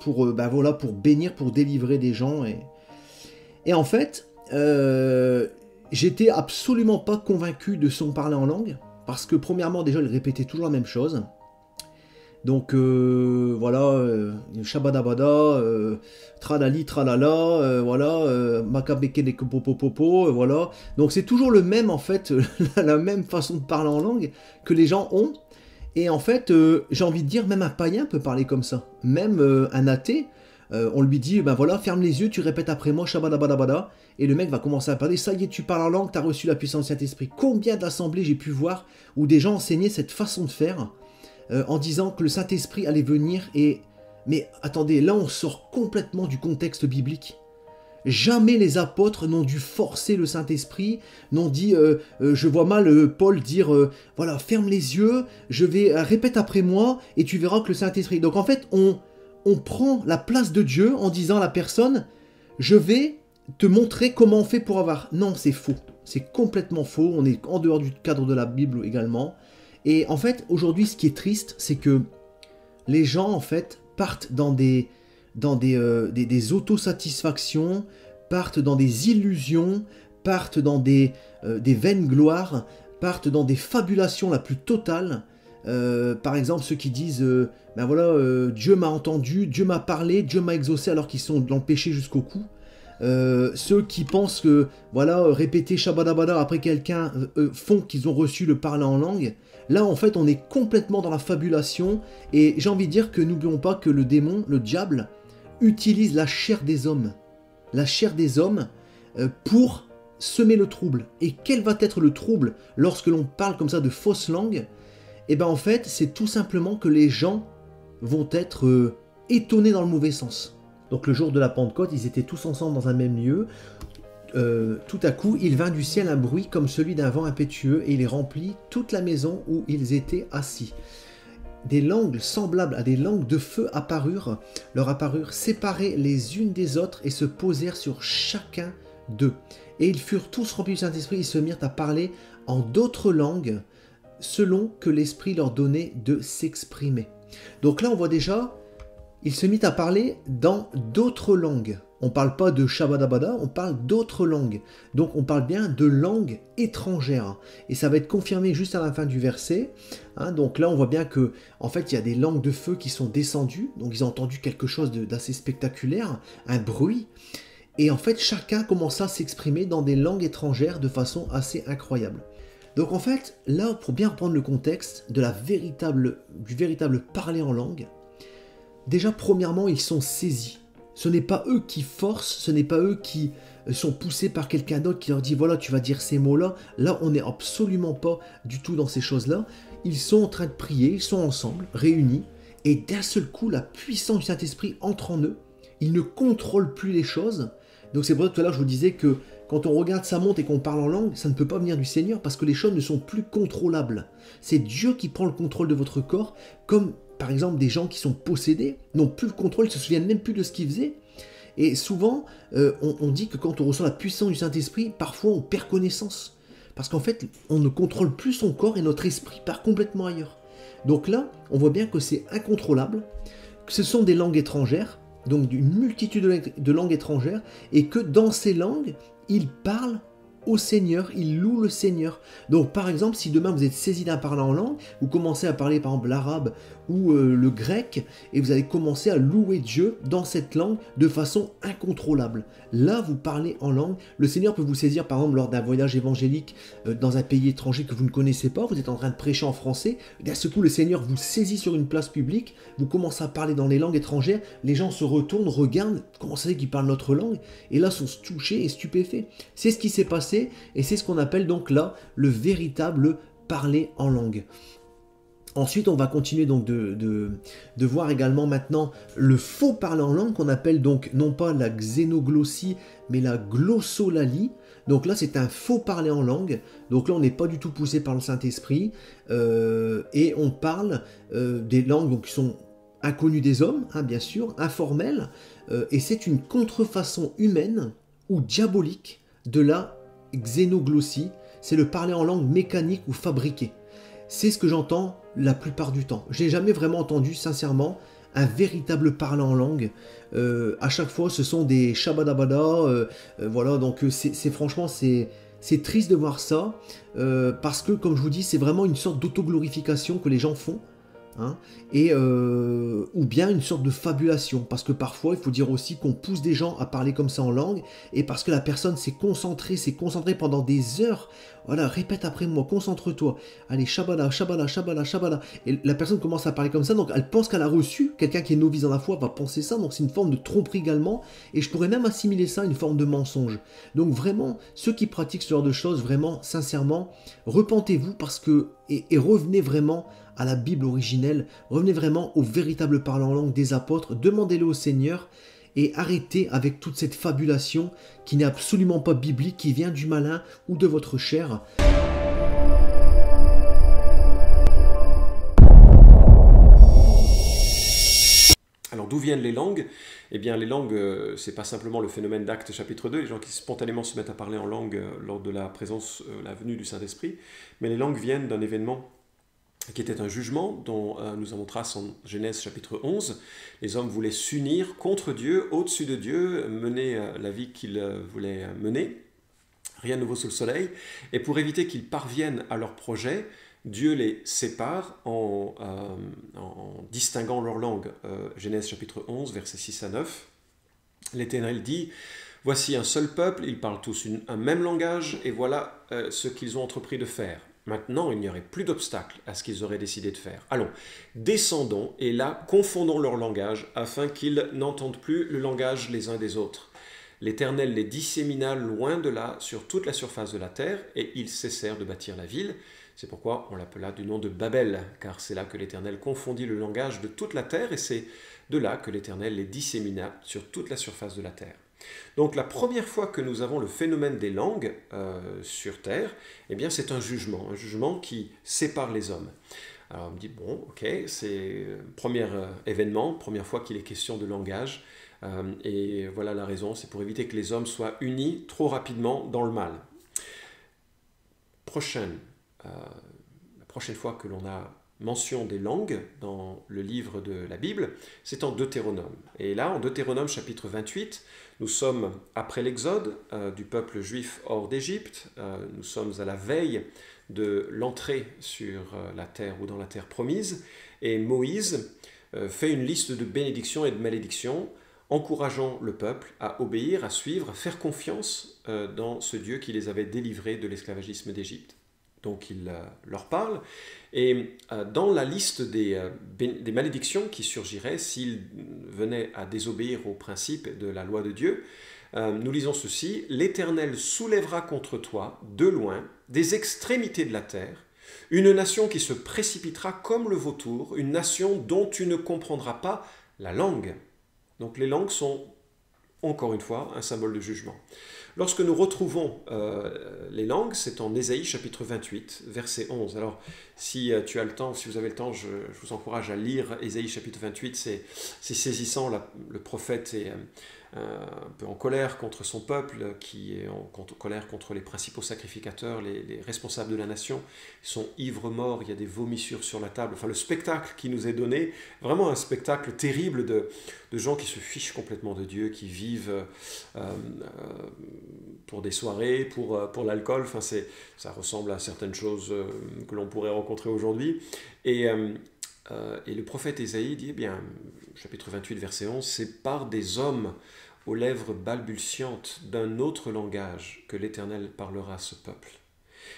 pour, ben voilà, pour bénir, pour délivrer des gens. Et en fait, j'étais absolument pas convaincu de son parler en langue, parce que premièrement, déjà, il répétait toujours la même chose. Donc voilà, shabadabada, tralali, tralala, voilà, makabeke de popopopo, voilà. Donc c'est toujours le même, en fait, la même façon de parler en langue que les gens ont. Et en fait, j'ai envie de dire, même un païen peut parler comme ça. Même un athée, on lui dit, ben voilà, ferme les yeux, tu répètes après moi, shabadabadabada. Et le mec va commencer à parler, ça y est, tu parles en langue, tu as reçu la puissance du Saint-Esprit. Combien d'assemblées j'ai pu voir où des gens enseignaient cette façon de faire en disant que le Saint-Esprit allait venir et... Mais attendez, là on sort complètement du contexte biblique. Jamais les apôtres n'ont dû forcer le Saint-Esprit, n'ont dit, je vois mal Paul dire, voilà, ferme les yeux, je vais, répète après moi, et tu verras que le Saint-Esprit... Donc en fait, on prend la place de Dieu en disant à la personne, je vais te montrer comment on fait pour avoir. Non, c'est faux. C'est complètement faux. On est en dehors du cadre de la Bible également. Et en fait, aujourd'hui, ce qui est triste, c'est que les gens, en fait, partent dans des autosatisfactions, partent dans des illusions, partent dans des vaines gloires, partent dans des fabulations la plus totale. Par exemple, ceux qui disent ben voilà, Dieu m'a entendu, Dieu m'a parlé, Dieu m'a exaucé alors qu'ils sont dans le péché jusqu'au cou. Ceux qui pensent que voilà, répéter Shabadabada après quelqu'un font qu'ils ont reçu le parler en langue. Là, en fait, on est complètement dans la fabulation. Et j'ai envie de dire que n'oublions pas que le démon, le diable, utilise la chair des hommes. La chair des hommes pour semer le trouble. Et quel va être le trouble lorsque l'on parle comme ça de fausses langues? Et bien en fait, c'est tout simplement que les gens vont être étonnés dans le mauvais sens. Donc le jour de la Pentecôte, ils étaient tous ensemble dans un même lieu. Tout à coup, il vint du ciel un bruit comme celui d'un vent impétueux et il remplit toute la maison où ils étaient assis. Des langues semblables à des langues de feu leur apparurent séparées les unes des autres et se posèrent sur chacun d'eux. Et ils furent tous remplis du Saint-Esprit et se mirent à parler en d'autres langues selon que l'Esprit leur donnait de s'exprimer. Donc là, on voit déjà, il se mit à parler dans d'autres langues. On ne parle pas de Shabadabada, on parle d'autres langues. Donc on parle bien de langues étrangères. Et ça va être confirmé juste à la fin du verset. Donc là, on voit bien que, en fait, il y a des langues de feu qui sont descendues. Donc ils ont entendu quelque chose d'assez spectaculaire, un bruit. Et en fait, chacun commença à s'exprimer dans des langues étrangères de façon assez incroyable. Donc en fait, là, pour bien reprendre le contexte de du véritable parler en langue, déjà, premièrement, ils sont saisis. Ce n'est pas eux qui forcent, ce n'est pas eux qui sont poussés par quelqu'un d'autre qui leur dit « voilà, tu vas dire ces mots-là ». Là, on n'est absolument pas du tout dans ces choses-là. Ils sont en train de prier, ils sont ensemble, réunis, et d'un seul coup, la puissance du Saint-Esprit entre en eux. Ils ne contrôlent plus les choses. Donc c'est pour ça que tout à l'heure, je vous disais que quand on regarde sa montre et qu'on parle en langue, ça ne peut pas venir du Seigneur parce que les choses ne sont plus contrôlables. C'est Dieu qui prend le contrôle de votre corps, comme par exemple des gens qui sont possédés, n'ont plus le contrôle, ils ne se souviennent même plus de ce qu'ils faisaient. Et souvent, on dit que quand on ressent la puissance du Saint-Esprit, parfois on perd connaissance. Parce qu'en fait, on ne contrôle plus son corps et notre esprit part complètement ailleurs. Donc là, on voit bien que c'est incontrôlable, que ce sont des langues étrangères, donc d'une multitude de langues étrangères, et que dans ces langues, ils parlent au Seigneur, ils louent le Seigneur. Donc par exemple, si demain vous êtes saisi d'un parlant en langue, vous commencez à parler par exemple l'arabe ou le grec, et vous allez commencer à louer Dieu dans cette langue de façon incontrôlable. Là, vous parlez en langue, le Seigneur peut vous saisir par exemple lors d'un voyage évangélique dans un pays étranger que vous ne connaissez pas, vous êtes en train de prêcher en français, d'un seul coup le Seigneur vous saisit sur une place publique, vous commencez à parler dans les langues étrangères, les gens se retournent, regardent, comment ça fait qu'ils parlent notre langue, et là sont touchés et stupéfaits. C'est ce qui s'est passé, et c'est ce qu'on appelle donc là le véritable parler en langue. Ensuite, on va continuer donc de voir également maintenant le faux parler en langue qu'on appelle donc non pas la xénoglossie mais la glossolalie. Donc là, c'est un faux parler en langue. Donc là, on n'est pas du tout poussé par le Saint-Esprit et on parle des langues donc, qui sont inconnues des hommes, hein, bien sûr, informelles, et c'est une contrefaçon humaine ou diabolique de la xénoglossie. C'est le parler en langue mécanique ou fabriqué. C'est ce que j'entends la plupart du temps. Je n'ai jamais vraiment entendu, sincèrement, un véritable parler en langue. À chaque fois, ce sont des shabadabada. Voilà, donc franchement, c'est triste de voir ça. Parce que, comme je vous dis, c'est vraiment une sorte d'autoglorification que les gens font. Hein, ou bien une sorte de fabulation, parce que parfois il faut dire aussi qu'on pousse des gens à parler comme ça en langue, et parce que la personne s'est concentrée pendant des heures. Voilà, répète après moi, concentre-toi, allez, shabada, shabada, shabada, shabada, et la personne commence à parler comme ça, donc elle pense qu'elle a reçu, quelqu'un qui est novice dans la foi va penser ça, donc c'est une forme de tromperie également, et je pourrais même assimiler ça à une forme de mensonge. Donc vraiment, ceux qui pratiquent ce genre de choses, vraiment, sincèrement, repentez-vous parce que, et revenez vraiment à la Bible originelle, revenez vraiment au véritable parler en langue des apôtres, demandez-le au Seigneur et arrêtez avec toute cette fabulation qui n'est absolument pas biblique, qui vient du malin ou de votre chair. Alors Alors d'où viennent les langues? Eh bien les langues, c'est pas simplement le phénomène d'Actes chapitre 2, les gens qui spontanément se mettent à parler en langue lors de la présence, la venue du Saint-Esprit, mais les langues viennent d'un événement qui était un jugement dont nous avons trace en Genèse chapitre 11. Les hommes voulaient s'unir contre Dieu, au-dessus de Dieu, mener la vie qu'ils voulaient mener. Rien de nouveau sous le soleil. Et pour éviter qu'ils parviennent à leur projet, Dieu les sépare en distinguant leur langue. Genèse chapitre 11, versets 6 à 9. L'Éternel dit: « Voici un seul peuple, ils parlent tous un même langage, et voilà ce qu'ils ont entrepris de faire. Maintenant, il n'y aurait plus d'obstacle à ce qu'ils auraient décidé de faire. Allons, descendons, et là, confondons leur langage, afin qu'ils n'entendent plus le langage les uns des autres. L'Éternel les dissémina loin de là, sur toute la surface de la terre, et ils cessèrent de bâtir la ville. C'est pourquoi on l'appela du nom de Babel, car c'est là que l'Éternel confondit le langage de toute la terre, et c'est de là que l'Éternel les dissémina sur toute la surface de la terre. » Donc la première fois que nous avons le phénomène des langues sur terre, eh bien c'est un jugement qui sépare les hommes. Alors on me dit, bon, ok, c'est premier événement, première fois qu'il est question de langage, et voilà la raison, c'est pour éviter que les hommes soient unis trop rapidement dans le mal. La prochaine fois que l'on a mention des langues dans le livre de la Bible, c'est en Deutéronome. Et là, en Deutéronome chapitre 28, nous sommes après l'exode du peuple juif hors d'Égypte, nous sommes à la veille de l'entrée sur la terre ou dans la terre promise, et Moïse fait une liste de bénédictions et de malédictions, encourageant le peuple à obéir, à suivre, à faire confiance dans ce Dieu qui les avait délivrés de l'esclavagisme d'Égypte. Donc il leur parle, et dans la liste des malédictions qui surgiraient s'ils venaient à désobéir aux principes de la loi de Dieu, nous lisons ceci: « L'Éternel soulèvera contre toi, de loin, des extrémités de la terre, une nation qui se précipitera comme le vautour, une nation dont tu ne comprendras pas la langue. » Donc les langues sont, encore une fois, un symbole de jugement. Lorsque nous retrouvons les langues, c'est en Ésaïe chapitre 28, verset 11. Alors, si tu as le temps, si vous avez le temps, je vous encourage à lire Ésaïe chapitre 28, c'est saisissant. Le prophète est un peu en colère contre son peuple, qui est en colère contre les principaux sacrificateurs, les responsables de la nation. Ils sont ivres-morts, il y a des vomissures sur la table. Enfin, le spectacle qui nous est donné, vraiment un spectacle terrible de gens qui se fichent complètement de Dieu, qui vivent pour des soirées, pour l'alcool. Enfin, ça ressemble à certaines choses que l'on pourrait rencontrer aujourd'hui. Et le prophète Ésaïe dit, eh bien, chapitre 28, verset 11, « C'est par des hommes aux lèvres balbutiantes d'un autre langage que l'Éternel parlera à ce peuple. »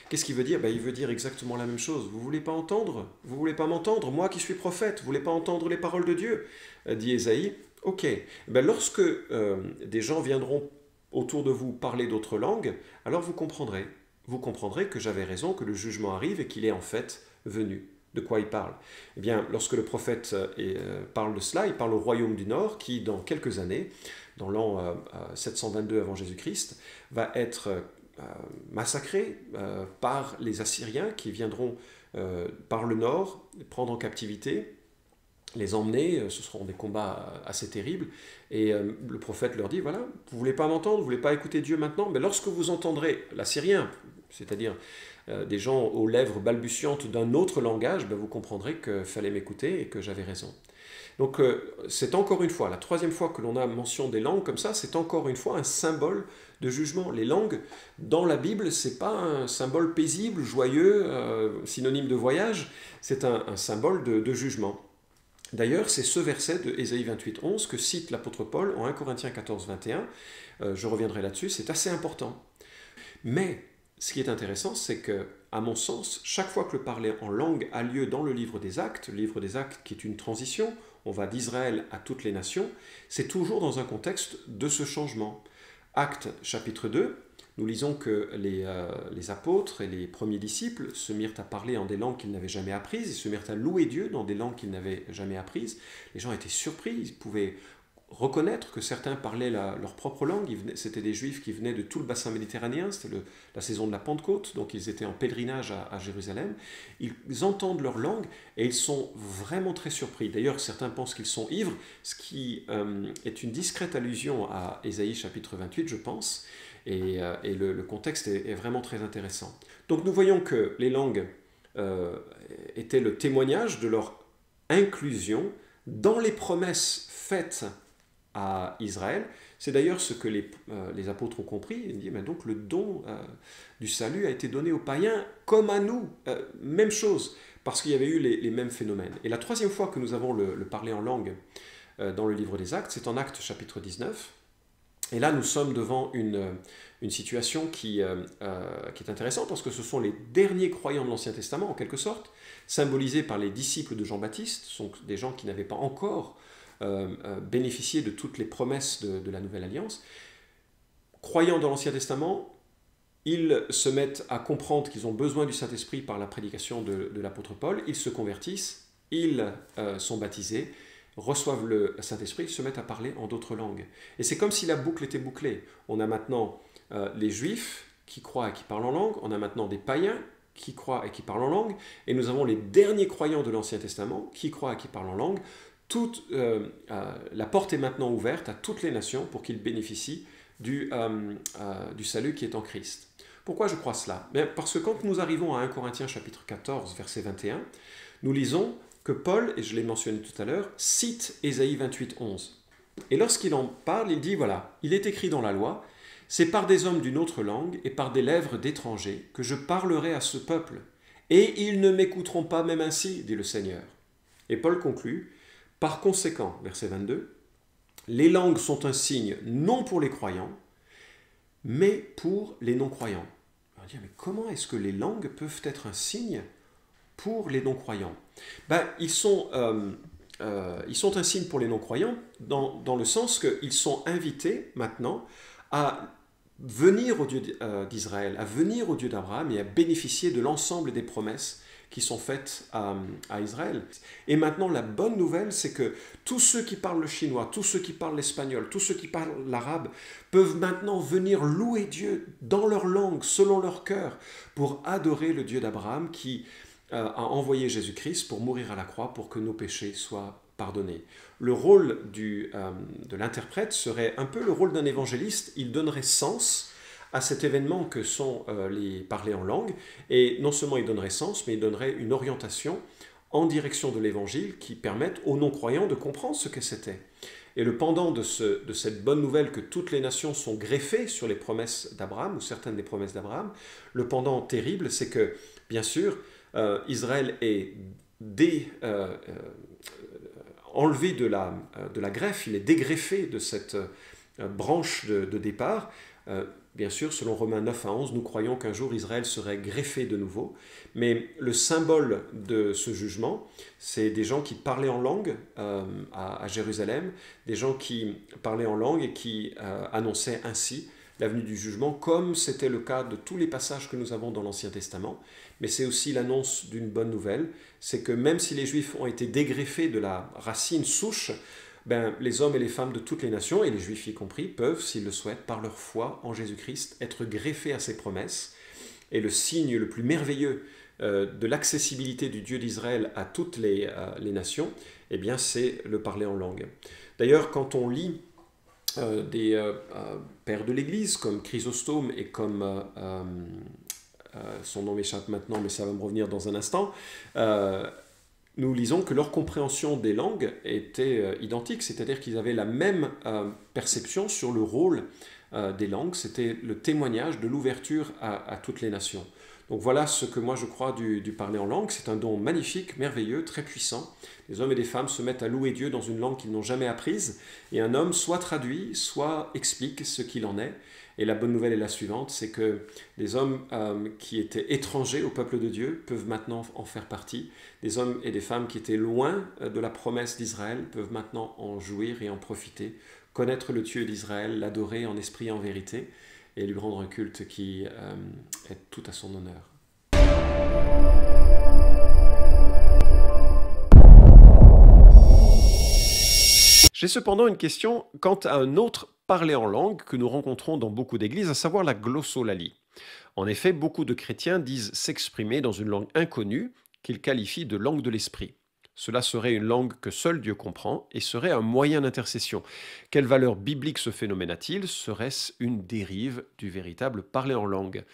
Qu'est-ce qu'il veut dire? Il veut dire exactement la même chose. Vous ne voulez pas entendre? Vous ne voulez pas m'entendre? Moi qui suis prophète, vous ne voulez pas entendre les paroles de Dieu? Dit Ésaïe. Ok. Lorsque des gens viendront autour de vous parler d'autres langues, alors vous comprendrez. Vous comprendrez que j'avais raison, que le jugement arrive et qu'il est en fait venu. De quoi il parle? Eh bien, lorsque le prophète parle de cela, il parle au royaume du Nord qui, dans quelques années, dans l'an 722 avant Jésus-Christ, va être massacré par les Assyriens qui viendront par le Nord prendre en captivité, les emmener. Ce seront des combats assez terribles. Et le prophète leur dit, voilà, vous ne voulez pas m'entendre, vous ne voulez pas écouter Dieu maintenant, mais lorsque vous entendrez l'Assyrien, c'est-à-dire des gens aux lèvres balbutiantes d'un autre langage, vous comprendrez qu'il fallait m'écouter et que j'avais raison. Donc c'est encore une fois, la troisième fois que l'on a mention des langues comme ça, c'est encore une fois un symbole de jugement. Les langues, dans la Bible, c'est pas un symbole paisible, joyeux, synonyme de voyage, c'est un symbole de jugement. D'ailleurs, c'est ce verset de Ésaïe 28, 11 que cite l'apôtre Paul en 1 Corinthiens 14, 21. Je reviendrai là-dessus, c'est assez important. Mais ce qui est intéressant, c'est que, à mon sens, chaque fois que le parler en langue a lieu dans le livre des Actes qui est une transition, on va d'Israël à toutes les nations, c'est toujours dans un contexte de ce changement. Actes chapitre 2, nous lisons que les apôtres et les premiers disciples se mirent à parler en des langues qu'ils n'avaient jamais apprises, ils se mirent à louer Dieu dans des langues qu'ils n'avaient jamais apprises. Les gens étaient surpris, ils pouvaient reconnaître que certains parlaient leur propre langue. C'était des Juifs qui venaient de tout le bassin méditerranéen, c'était la saison de la Pentecôte, donc ils étaient en pèlerinage à Jérusalem. Ils entendent leur langue et ils sont vraiment très surpris. D'ailleurs, certains pensent qu'ils sont ivres, ce qui est une discrète allusion à Ésaïe chapitre 28, je pense, et le contexte est vraiment très intéressant. Donc nous voyons que les langues étaient le témoignage de leur inclusion dans les promesses faites à Israël. C'est d'ailleurs ce que les apôtres ont compris. Ils disent, mais donc le don du salut a été donné aux païens comme à nous. Même chose, parce qu'il y avait eu les mêmes phénomènes. Et la troisième fois que nous avons le parler en langue dans le livre des Actes, c'est en Actes chapitre 19. Et là, nous sommes devant une situation qui est intéressante, parce que ce sont les derniers croyants de l'Ancien Testament, en quelque sorte, symbolisés par les disciples de Jean-Baptiste. Ce sont des gens qui n'avaient pas encore bénéficié de toutes les promesses de la Nouvelle Alliance. Croyants dans l'Ancien Testament, ils se mettent à comprendre qu'ils ont besoin du Saint-Esprit par la prédication de l'apôtre Paul, ils se convertissent, ils sont baptisés, reçoivent le Saint-Esprit, ils se mettent à parler en d'autres langues. Et c'est comme si la boucle était bouclée. On a maintenant les Juifs qui croient et qui parlent en langue, on a maintenant des païens qui croient et qui parlent en langue, et nous avons les derniers croyants de l'Ancien Testament qui croient et qui parlent en langue. La porte est maintenant ouverte à toutes les nations pour qu'ils bénéficient du salut qui est en Christ. Pourquoi je crois cela? Parce que quand nous arrivons à 1 Corinthiens chapitre 14, verset 21, nous lisons que Paul, et je l'ai mentionné tout à l'heure, cite Ésaïe 28, 11. Et lorsqu'il en parle, il dit, voilà, il est écrit dans la loi, c'est par des hommes d'une autre langue et par des lèvres d'étrangers que je parlerai à ce peuple, et ils ne m'écouteront pas même ainsi, dit le Seigneur. Et Paul conclut, par conséquent, verset 22, les langues sont un signe non pour les croyants, mais pour les non-croyants. On va dire, mais comment est-ce que les langues peuvent être un signe pour les non-croyants? Ils sont un signe pour les non-croyants dans le sens qu'ils sont invités maintenant à venir au Dieu d'Israël, à venir au Dieu d'Abraham et à bénéficier de l'ensemble des promesses qui sont faites à Israël. Et maintenant, la bonne nouvelle, c'est que tous ceux qui parlent le chinois, tous ceux qui parlent l'espagnol, tous ceux qui parlent l'arabe, peuvent maintenant venir louer Dieu dans leur langue, selon leur cœur, pour adorer le Dieu d'Abraham qui a envoyé Jésus-Christ pour mourir à la croix pour que nos péchés soient pardonnés. Le rôle de l'interprète serait un peu le rôle d'un évangéliste. Il donnerait sens à cet événement que sont les parler en langue, et non seulement il donnerait sens, mais il donnerait une orientation en direction de l'évangile qui permette aux non-croyants de comprendre ce que c'était. Et le pendant de cette bonne nouvelle que toutes les nations sont greffées sur les promesses d'Abraham, ou certaines des promesses d'Abraham, le pendant terrible, c'est que, bien sûr, Israël est enlevé de la greffe, il est dégreffé de cette branche de départ. Bien sûr, selon Romains 9 à 11, nous croyons qu'un jour Israël serait greffé de nouveau, mais le symbole de ce jugement, c'est des gens qui parlaient en langue à Jérusalem, des gens qui parlaient en langue et qui annonçaient ainsi la venue du jugement, comme c'était le cas de tous les passages que nous avons dans l'Ancien Testament. Mais c'est aussi l'annonce d'une bonne nouvelle, c'est que même si les Juifs ont été dégreffés de la racine souche, les hommes et les femmes de toutes les nations, et les Juifs y compris, peuvent, s'ils le souhaitent, par leur foi en Jésus-Christ, être greffés à ses promesses. Et le signe le plus merveilleux de l'accessibilité du Dieu d'Israël à toutes les nations, eh bien, c'est le parler en langue. D'ailleurs, quand on lit des pères de l'Église, comme Chrysostome et comme... son nom m'échappe maintenant, mais ça va me revenir dans un instant, nous lisons que leur compréhension des langues était identique, c'est-à-dire qu'ils avaient la même perception sur le rôle des langues, c'était le témoignage de l'ouverture à toutes les nations. Donc voilà ce que moi je crois du parler en langue, c'est un don magnifique, merveilleux, très puissant. Les hommes et les femmes se mettent à louer Dieu dans une langue qu'ils n'ont jamais apprise, et un homme soit traduit, soit explique ce qu'il en est. Et la bonne nouvelle est la suivante, c'est que des hommes qui étaient étrangers au peuple de Dieu peuvent maintenant en faire partie. Des hommes et des femmes qui étaient loin de la promesse d'Israël peuvent maintenant en jouir et en profiter, connaître le Dieu d'Israël, l'adorer en esprit et en vérité, et lui rendre un culte qui est tout à son honneur. J'ai cependant une question quant à un autre parler en langue que nous rencontrons dans beaucoup d'églises, à savoir la glossolalie. En effet, beaucoup de chrétiens disent s'exprimer dans une langue inconnue qu'ils qualifient de langue de l'esprit. Cela serait une langue que seul Dieu comprend et serait un moyen d'intercession. Quelle valeur biblique ce phénomène a-t-il? Serait-ce une dérive du véritable parler en langue?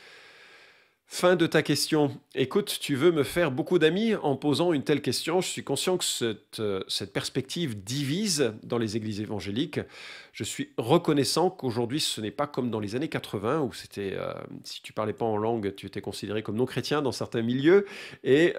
Fin de ta question. Écoute, tu veux me faire beaucoup d'amis en posant une telle question. Je suis conscient que cette perspective divise dans les églises évangéliques. Je suis reconnaissant qu'aujourd'hui, ce n'est pas comme dans les années 80, où c'était, si tu parlais pas en langue, tu étais considéré comme non-chrétien dans certains milieux, et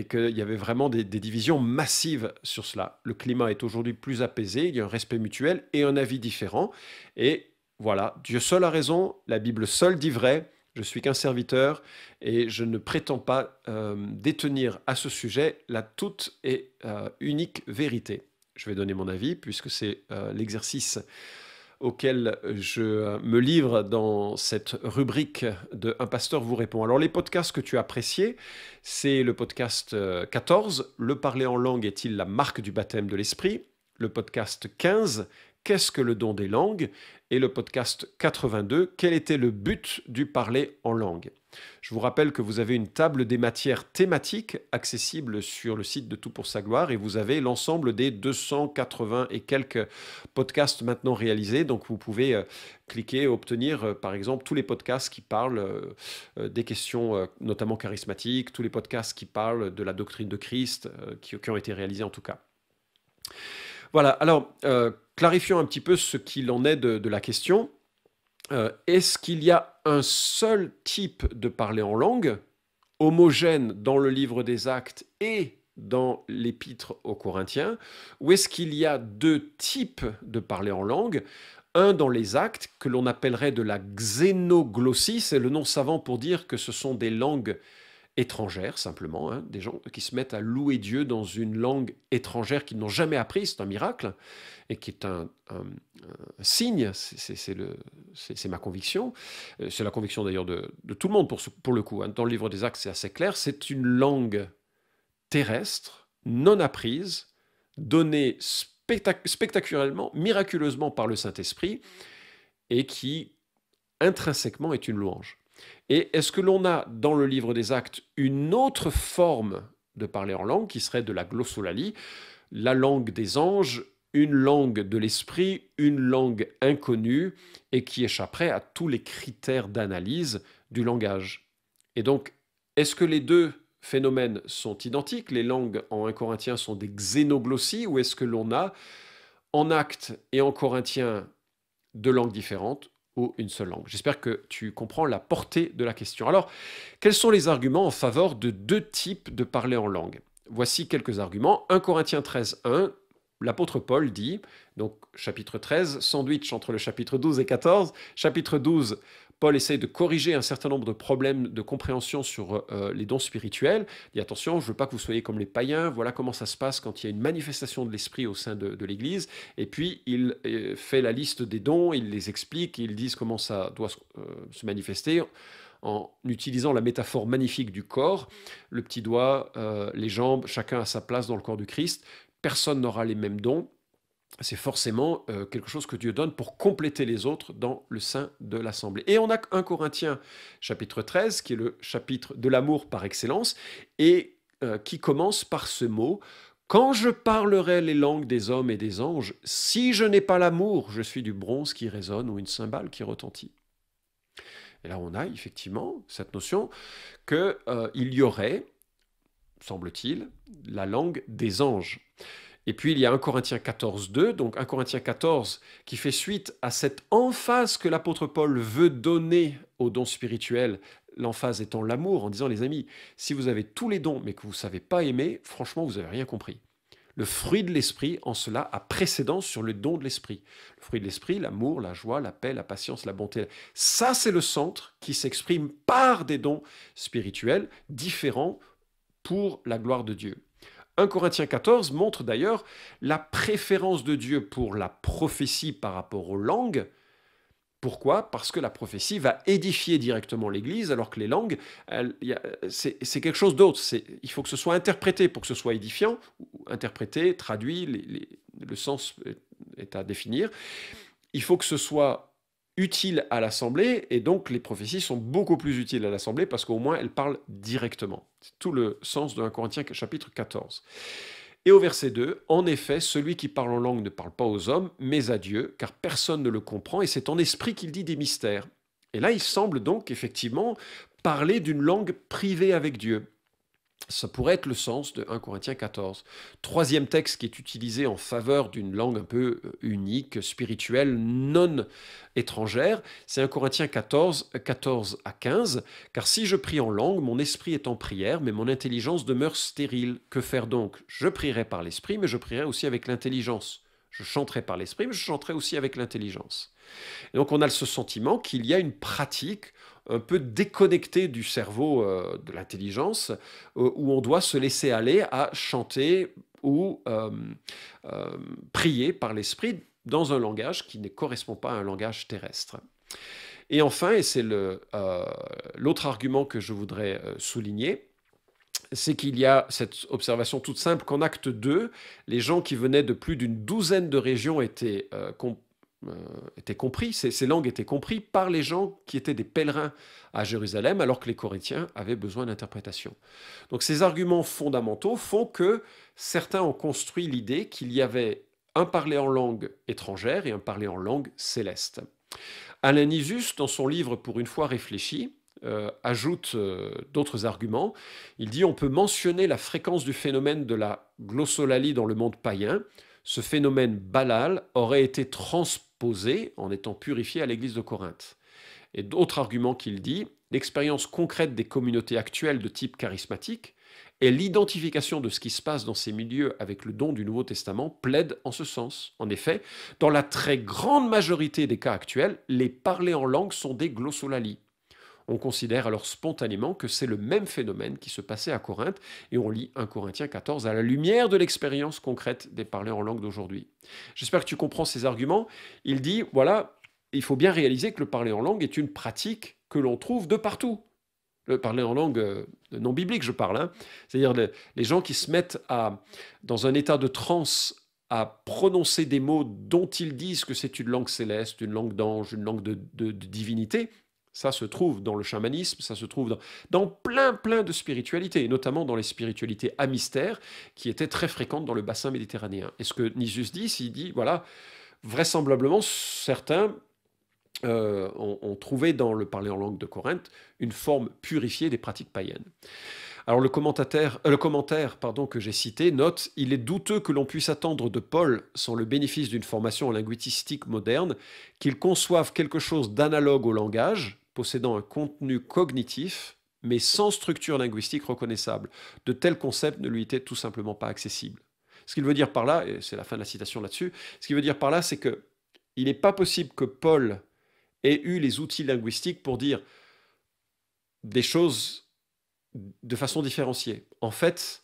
qu'il y avait vraiment des divisions massives sur cela. Le climat est aujourd'hui plus apaisé, il y a un respect mutuel et un avis différent. Et voilà, Dieu seul a raison, la Bible seule dit vrai. Je suis qu'un serviteur et je ne prétends pas détenir à ce sujet la toute et unique vérité. Je vais donner mon avis puisque c'est l'exercice auquel je me livre dans cette rubrique de Un pasteur vous répond. Alors les podcasts que tu as appréciés, c'est le podcast 14, Le parler en langue est-il la marque du baptême de l'esprit? Le podcast 15, Qu'est-ce que le don des langues? Et le podcast 82, quel était le but du parler en langue? Je vous rappelle que vous avez une table des matières thématiques accessible sur le site de Tout pour sa gloire et vous avez l'ensemble des 280 et quelques podcasts maintenant réalisés. Donc vous pouvez cliquer et obtenir par exemple tous les podcasts qui parlent des questions notamment charismatiques, tous les podcasts qui parlent de la doctrine de Christ qui ont été réalisés en tout cas. Voilà, alors clarifions un petit peu ce qu'il en est de la question. Est-ce qu'il y a un seul type de parler en langue, homogène dans le livre des Actes et dans l'épître aux Corinthiens, ou est-ce qu'il y a deux types de parler en langue, un dans les Actes que l'on appellerait de la xénoglossie, c'est le nom savant pour dire que ce sont des langues étrangères, simplement, hein, des gens qui se mettent à louer Dieu dans une langue étrangère qu'ils n'ont jamais apprise, c'est un miracle, et qui est un signe, c'est ma conviction, c'est la conviction d'ailleurs de tout le monde pour le coup, hein. Dans le livre des Actes c'est assez clair, c'est une langue terrestre, non apprise, donnée spectaculairement, miraculeusement par le Saint-Esprit, et qui intrinsèquement est une louange. Et est-ce que l'on a dans le livre des Actes une autre forme de parler en langue qui serait de la glossolalie, la langue des anges, une langue de l'esprit, une langue inconnue et qui échapperait à tous les critères d'analyse du langage? Et donc, est-ce que les deux phénomènes sont identiques? Les langues en 1 Corinthiens sont des xénoglossies ou est-ce que l'on a en Actes et en Corinthiens deux langues différentes ou une seule langue? J'espère que tu comprends la portée de la question. Alors, quels sont les arguments en faveur de deux types de parler en langue? Voici quelques arguments. 1 Corinthiens 13, 1, l'apôtre Paul dit, donc chapitre 13, sandwich entre le chapitre 12 et 14, chapitre 12, Paul essaye de corriger un certain nombre de problèmes de compréhension sur les dons spirituels. Il dit attention, je ne veux pas que vous soyez comme les païens, voilà comment ça se passe quand il y a une manifestation de l'esprit au sein de l'Église. Et puis il fait la liste des dons, il les explique, ils disent comment ça doit se manifester en utilisant la métaphore magnifique du corps, le petit doigt, les jambes, chacun à sa place dans le corps du Christ. Personne n'aura les mêmes dons. C'est forcément quelque chose que Dieu donne pour compléter les autres dans le sein de l'assemblée. Et on a 1 Corinthiens chapitre 13, qui est le chapitre de l'amour par excellence, et qui commence par ce mot « Quand je parlerai les langues des hommes et des anges, si je n'ai pas l'amour, je suis du bronze qui résonne ou une cymbale qui retentit. » Et là, on a effectivement cette notion qu'il y aurait, semble-t-il, la langue des anges. Et puis il y a 1 Corinthiens 14, 2, donc 1 Corinthiens 14 qui fait suite à cette emphase que l'apôtre Paul veut donner aux dons spirituels, l'emphase étant l'amour, en disant les amis, si vous avez tous les dons mais que vous ne savez pas aimer, franchement vous n'avez rien compris. Le fruit de l'esprit, en cela, a précédence sur le don de l'esprit. Le fruit de l'esprit, l'amour, la joie, la paix, la patience, la bonté. Ça, c'est le centre qui s'exprime par des dons spirituels différents pour la gloire de Dieu. 1 Corinthiens 14 montre d'ailleurs la préférence de Dieu pour la prophétie par rapport aux langues. Pourquoi? Parce que la prophétie va édifier directement l'Église, alors que les langues, c'est quelque chose d'autre. Il faut que ce soit interprété pour que ce soit édifiant, interprété, traduit, le sens est à définir. Il faut que ce soit utile à l'Assemblée, et donc les prophéties sont beaucoup plus utiles à l'Assemblée parce qu'au moins elles parlent directement. C'est tout le sens de 1 Corinthiens chapitre 14. Et au verset 2, « En effet, celui qui parle en langue ne parle pas aux hommes, mais à Dieu, car personne ne le comprend, et c'est en esprit qu'il dit des mystères. » Et là, il semble donc effectivement parler d'une langue privée avec Dieu. Ça pourrait être le sens de 1 Corinthiens 14. Troisième texte qui est utilisé en faveur d'une langue un peu unique, spirituelle, non étrangère, c'est 1 Corinthiens 14, 14 à 15. « Car si je prie en langue, mon esprit est en prière, mais mon intelligence demeure stérile. Que faire donc? Je prierai par l'esprit, mais je prierai aussi avec l'intelligence. Je chanterai par l'esprit, mais je chanterai aussi avec l'intelligence. » Et donc on a ce sentiment qu'il y a une pratique un peu déconnectée du cerveau, de l'intelligence, où on doit se laisser aller à chanter ou prier par l'esprit dans un langage qui ne correspond pas à un langage terrestre. Et enfin, et c'est l'autre argument que je voudrais souligner, c'est qu'il y a cette observation toute simple qu'en acte 2, les gens qui venaient de plus d'une douzaine de régions étaient compris, ces langues étaient comprises par les gens qui étaient des pèlerins à Jérusalem, alors que les Corinthiens avaient besoin d'interprétation. Donc ces arguments fondamentaux font que certains ont construit l'idée qu'il y avait un parler en langue étrangère et un parler en langue céleste. Alain Nisus, dans son livre « Pour une fois réfléchi », ajoute d'autres arguments. Il dit « On peut mentionner la fréquence du phénomène de la glossolalie dans le monde païen. Ce phénomène balal aurait été transposé en étant purifié à l'église de Corinthe. » Et d'autres arguments qu'il dit, l'expérience concrète des communautés actuelles de type charismatique et l'identification de ce qui se passe dans ces milieux avec le don du Nouveau Testament plaident en ce sens. En effet, dans la très grande majorité des cas actuels, les parlers en langue sont des glossolalies. On considère alors spontanément que c'est le même phénomène qui se passait à Corinthe, et on lit 1 Corinthiens 14 à la lumière de l'expérience concrète des parlers en langue d'aujourd'hui. J'espère que tu comprends ces arguments. Il dit, voilà, il faut bien réaliser que le parler en langue est une pratique que l'on trouve de partout. Le parler en langue non biblique, je parle. Hein. C'est-à-dire les gens qui se mettent dans un état de transe à prononcer des mots dont ils disent que c'est une langue céleste, une langue d'ange, une langue de divinité. Ça se trouve dans le chamanisme, ça se trouve dans plein de spiritualités, et notamment dans les spiritualités à mystère, qui étaient très fréquentes dans le bassin méditerranéen. Et ce que Nisus dit, il dit, voilà, vraisemblablement, certains ont trouvé dans le parler en langue de Corinthe une forme purifiée des pratiques païennes. Alors le commentaire que j'ai cité note « Il est douteux que l'on puisse attendre de Paul, sans le bénéfice d'une formation en linguistique moderne, qu'il conçoive quelque chose d'analogue au langage, possédant un contenu cognitif, mais sans structure linguistique reconnaissable. De tels concepts ne lui étaient tout simplement pas accessibles. » Ce qu'il veut dire par là, et c'est la fin de la citation là-dessus, ce qu'il veut dire par là, c'est que il n'est pas possible que Paul ait eu les outils linguistiques pour dire des choses de façon différenciée. En fait,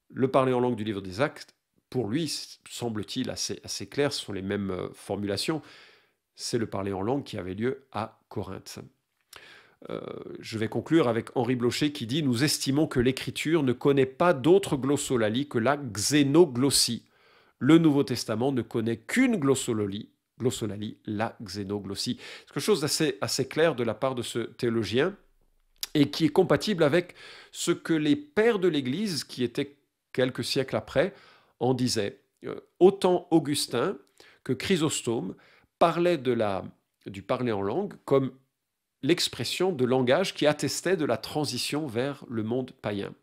le parler en langue du livre des Actes, pour lui, semble-t-il assez clair, ce sont les mêmes formulations, c'est le parler en langue qui avait lieu à Corinthe. Je vais conclure avec Henri Blocher qui dit « Nous estimons que l'Écriture ne connaît pas d'autre glossolalie que la xénoglossie. Le Nouveau Testament ne connaît qu'une glossolalie, la xénoglossie. » C'est quelque chose d'assez clair de la part de ce théologien et qui est compatible avec ce que les pères de l'Église, qui étaient quelques siècles après, en disaient. Autant Augustin que Chrysostome parlaient du parler en langue comme l'expression de langage qui attestait de la transition vers le monde païen.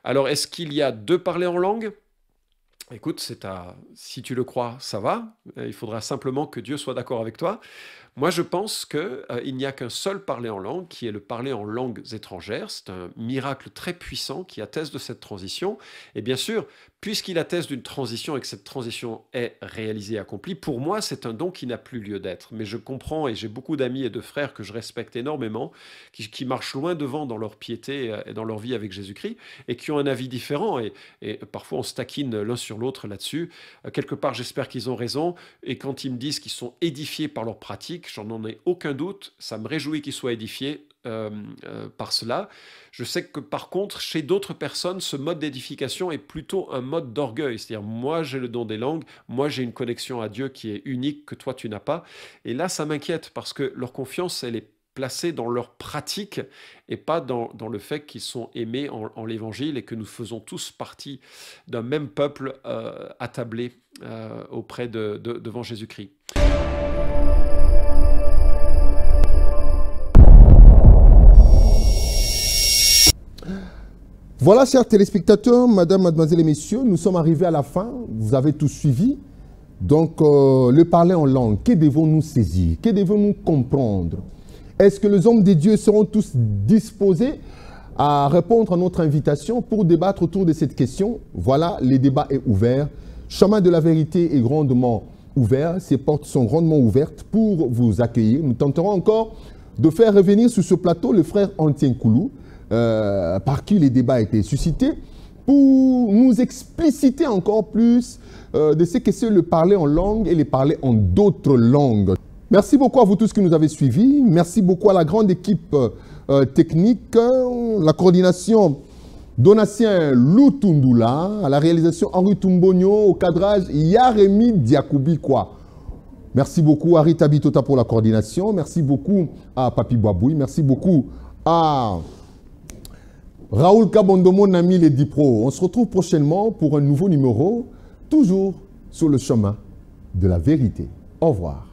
Alors, est-ce qu'il y a deux parlers en langue ? Écoute, si tu le crois, ça va. Il faudra simplement que Dieu soit d'accord avec toi. Moi, je pense qu'il n'y a qu'un seul parler en langue, qui est le parler en langues étrangères. C'est un miracle très puissant qui atteste de cette transition. Et bien sûr, puisqu'il atteste d'une transition et que cette transition est réalisée et accomplie, pour moi, c'est un don qui n'a plus lieu d'être. Mais je comprends, et j'ai beaucoup d'amis et de frères que je respecte énormément, qui marchent loin devant dans leur piété et dans leur vie avec Jésus-Christ, et qui ont un avis différent. Et parfois, on se taquine l'un sur l'autre là-dessus. Quelque part, j'espère qu'ils ont raison. Et quand ils me disent qu'ils sont édifiés par leur pratique, j'en ai aucun doute. Ça me réjouit qu'ils soient édifiés. par cela. Je sais que par contre, chez d'autres personnes, ce mode d'édification est plutôt un mode d'orgueil. C'est-à-dire, moi j'ai le don des langues, moi j'ai une connexion à Dieu qui est unique, que toi tu n'as pas. Et là, ça m'inquiète parce que leur confiance, elle est placés dans leur pratique et pas dans le fait qu'ils sont aimés en l'évangile et que nous faisons tous partie d'un même peuple attablé auprès devant Jésus-Christ. Voilà, chers téléspectateurs, mesdames, mademoiselles et messieurs, nous sommes arrivés à la fin. Vous avez tout suivi. Donc, le parler en langue, que devons-nous saisir? Que devons-nous comprendre? Est-ce que les hommes de Dieu seront tous disposés à répondre à notre invitation pour débattre autour de cette question? Voilà, le débat est ouvert. Chemin de la vérité est grandement ouvert. Ses portes sont grandement ouvertes pour vous accueillir. Nous tenterons encore de faire revenir sur ce plateau le frère Antien Koulou, par qui les débats étaient suscités, pour nous expliciter encore plus de ce que c'est le parler en langue et le parler en d'autres langues. Merci beaucoup à vous tous qui nous avez suivis. Merci beaucoup à la grande équipe technique, la coordination Donatien Lutundula, à la réalisation Henri Tumbonio, au cadrage Yaremi Diakoubi. Merci beaucoup à Rita Bitota pour la coordination. Merci beaucoup à Papi Babouy. Merci beaucoup à Raoul Kabondomo Nami les Dipro. On se retrouve prochainement pour un nouveau numéro, toujours sur le chemin de la vérité. Au revoir.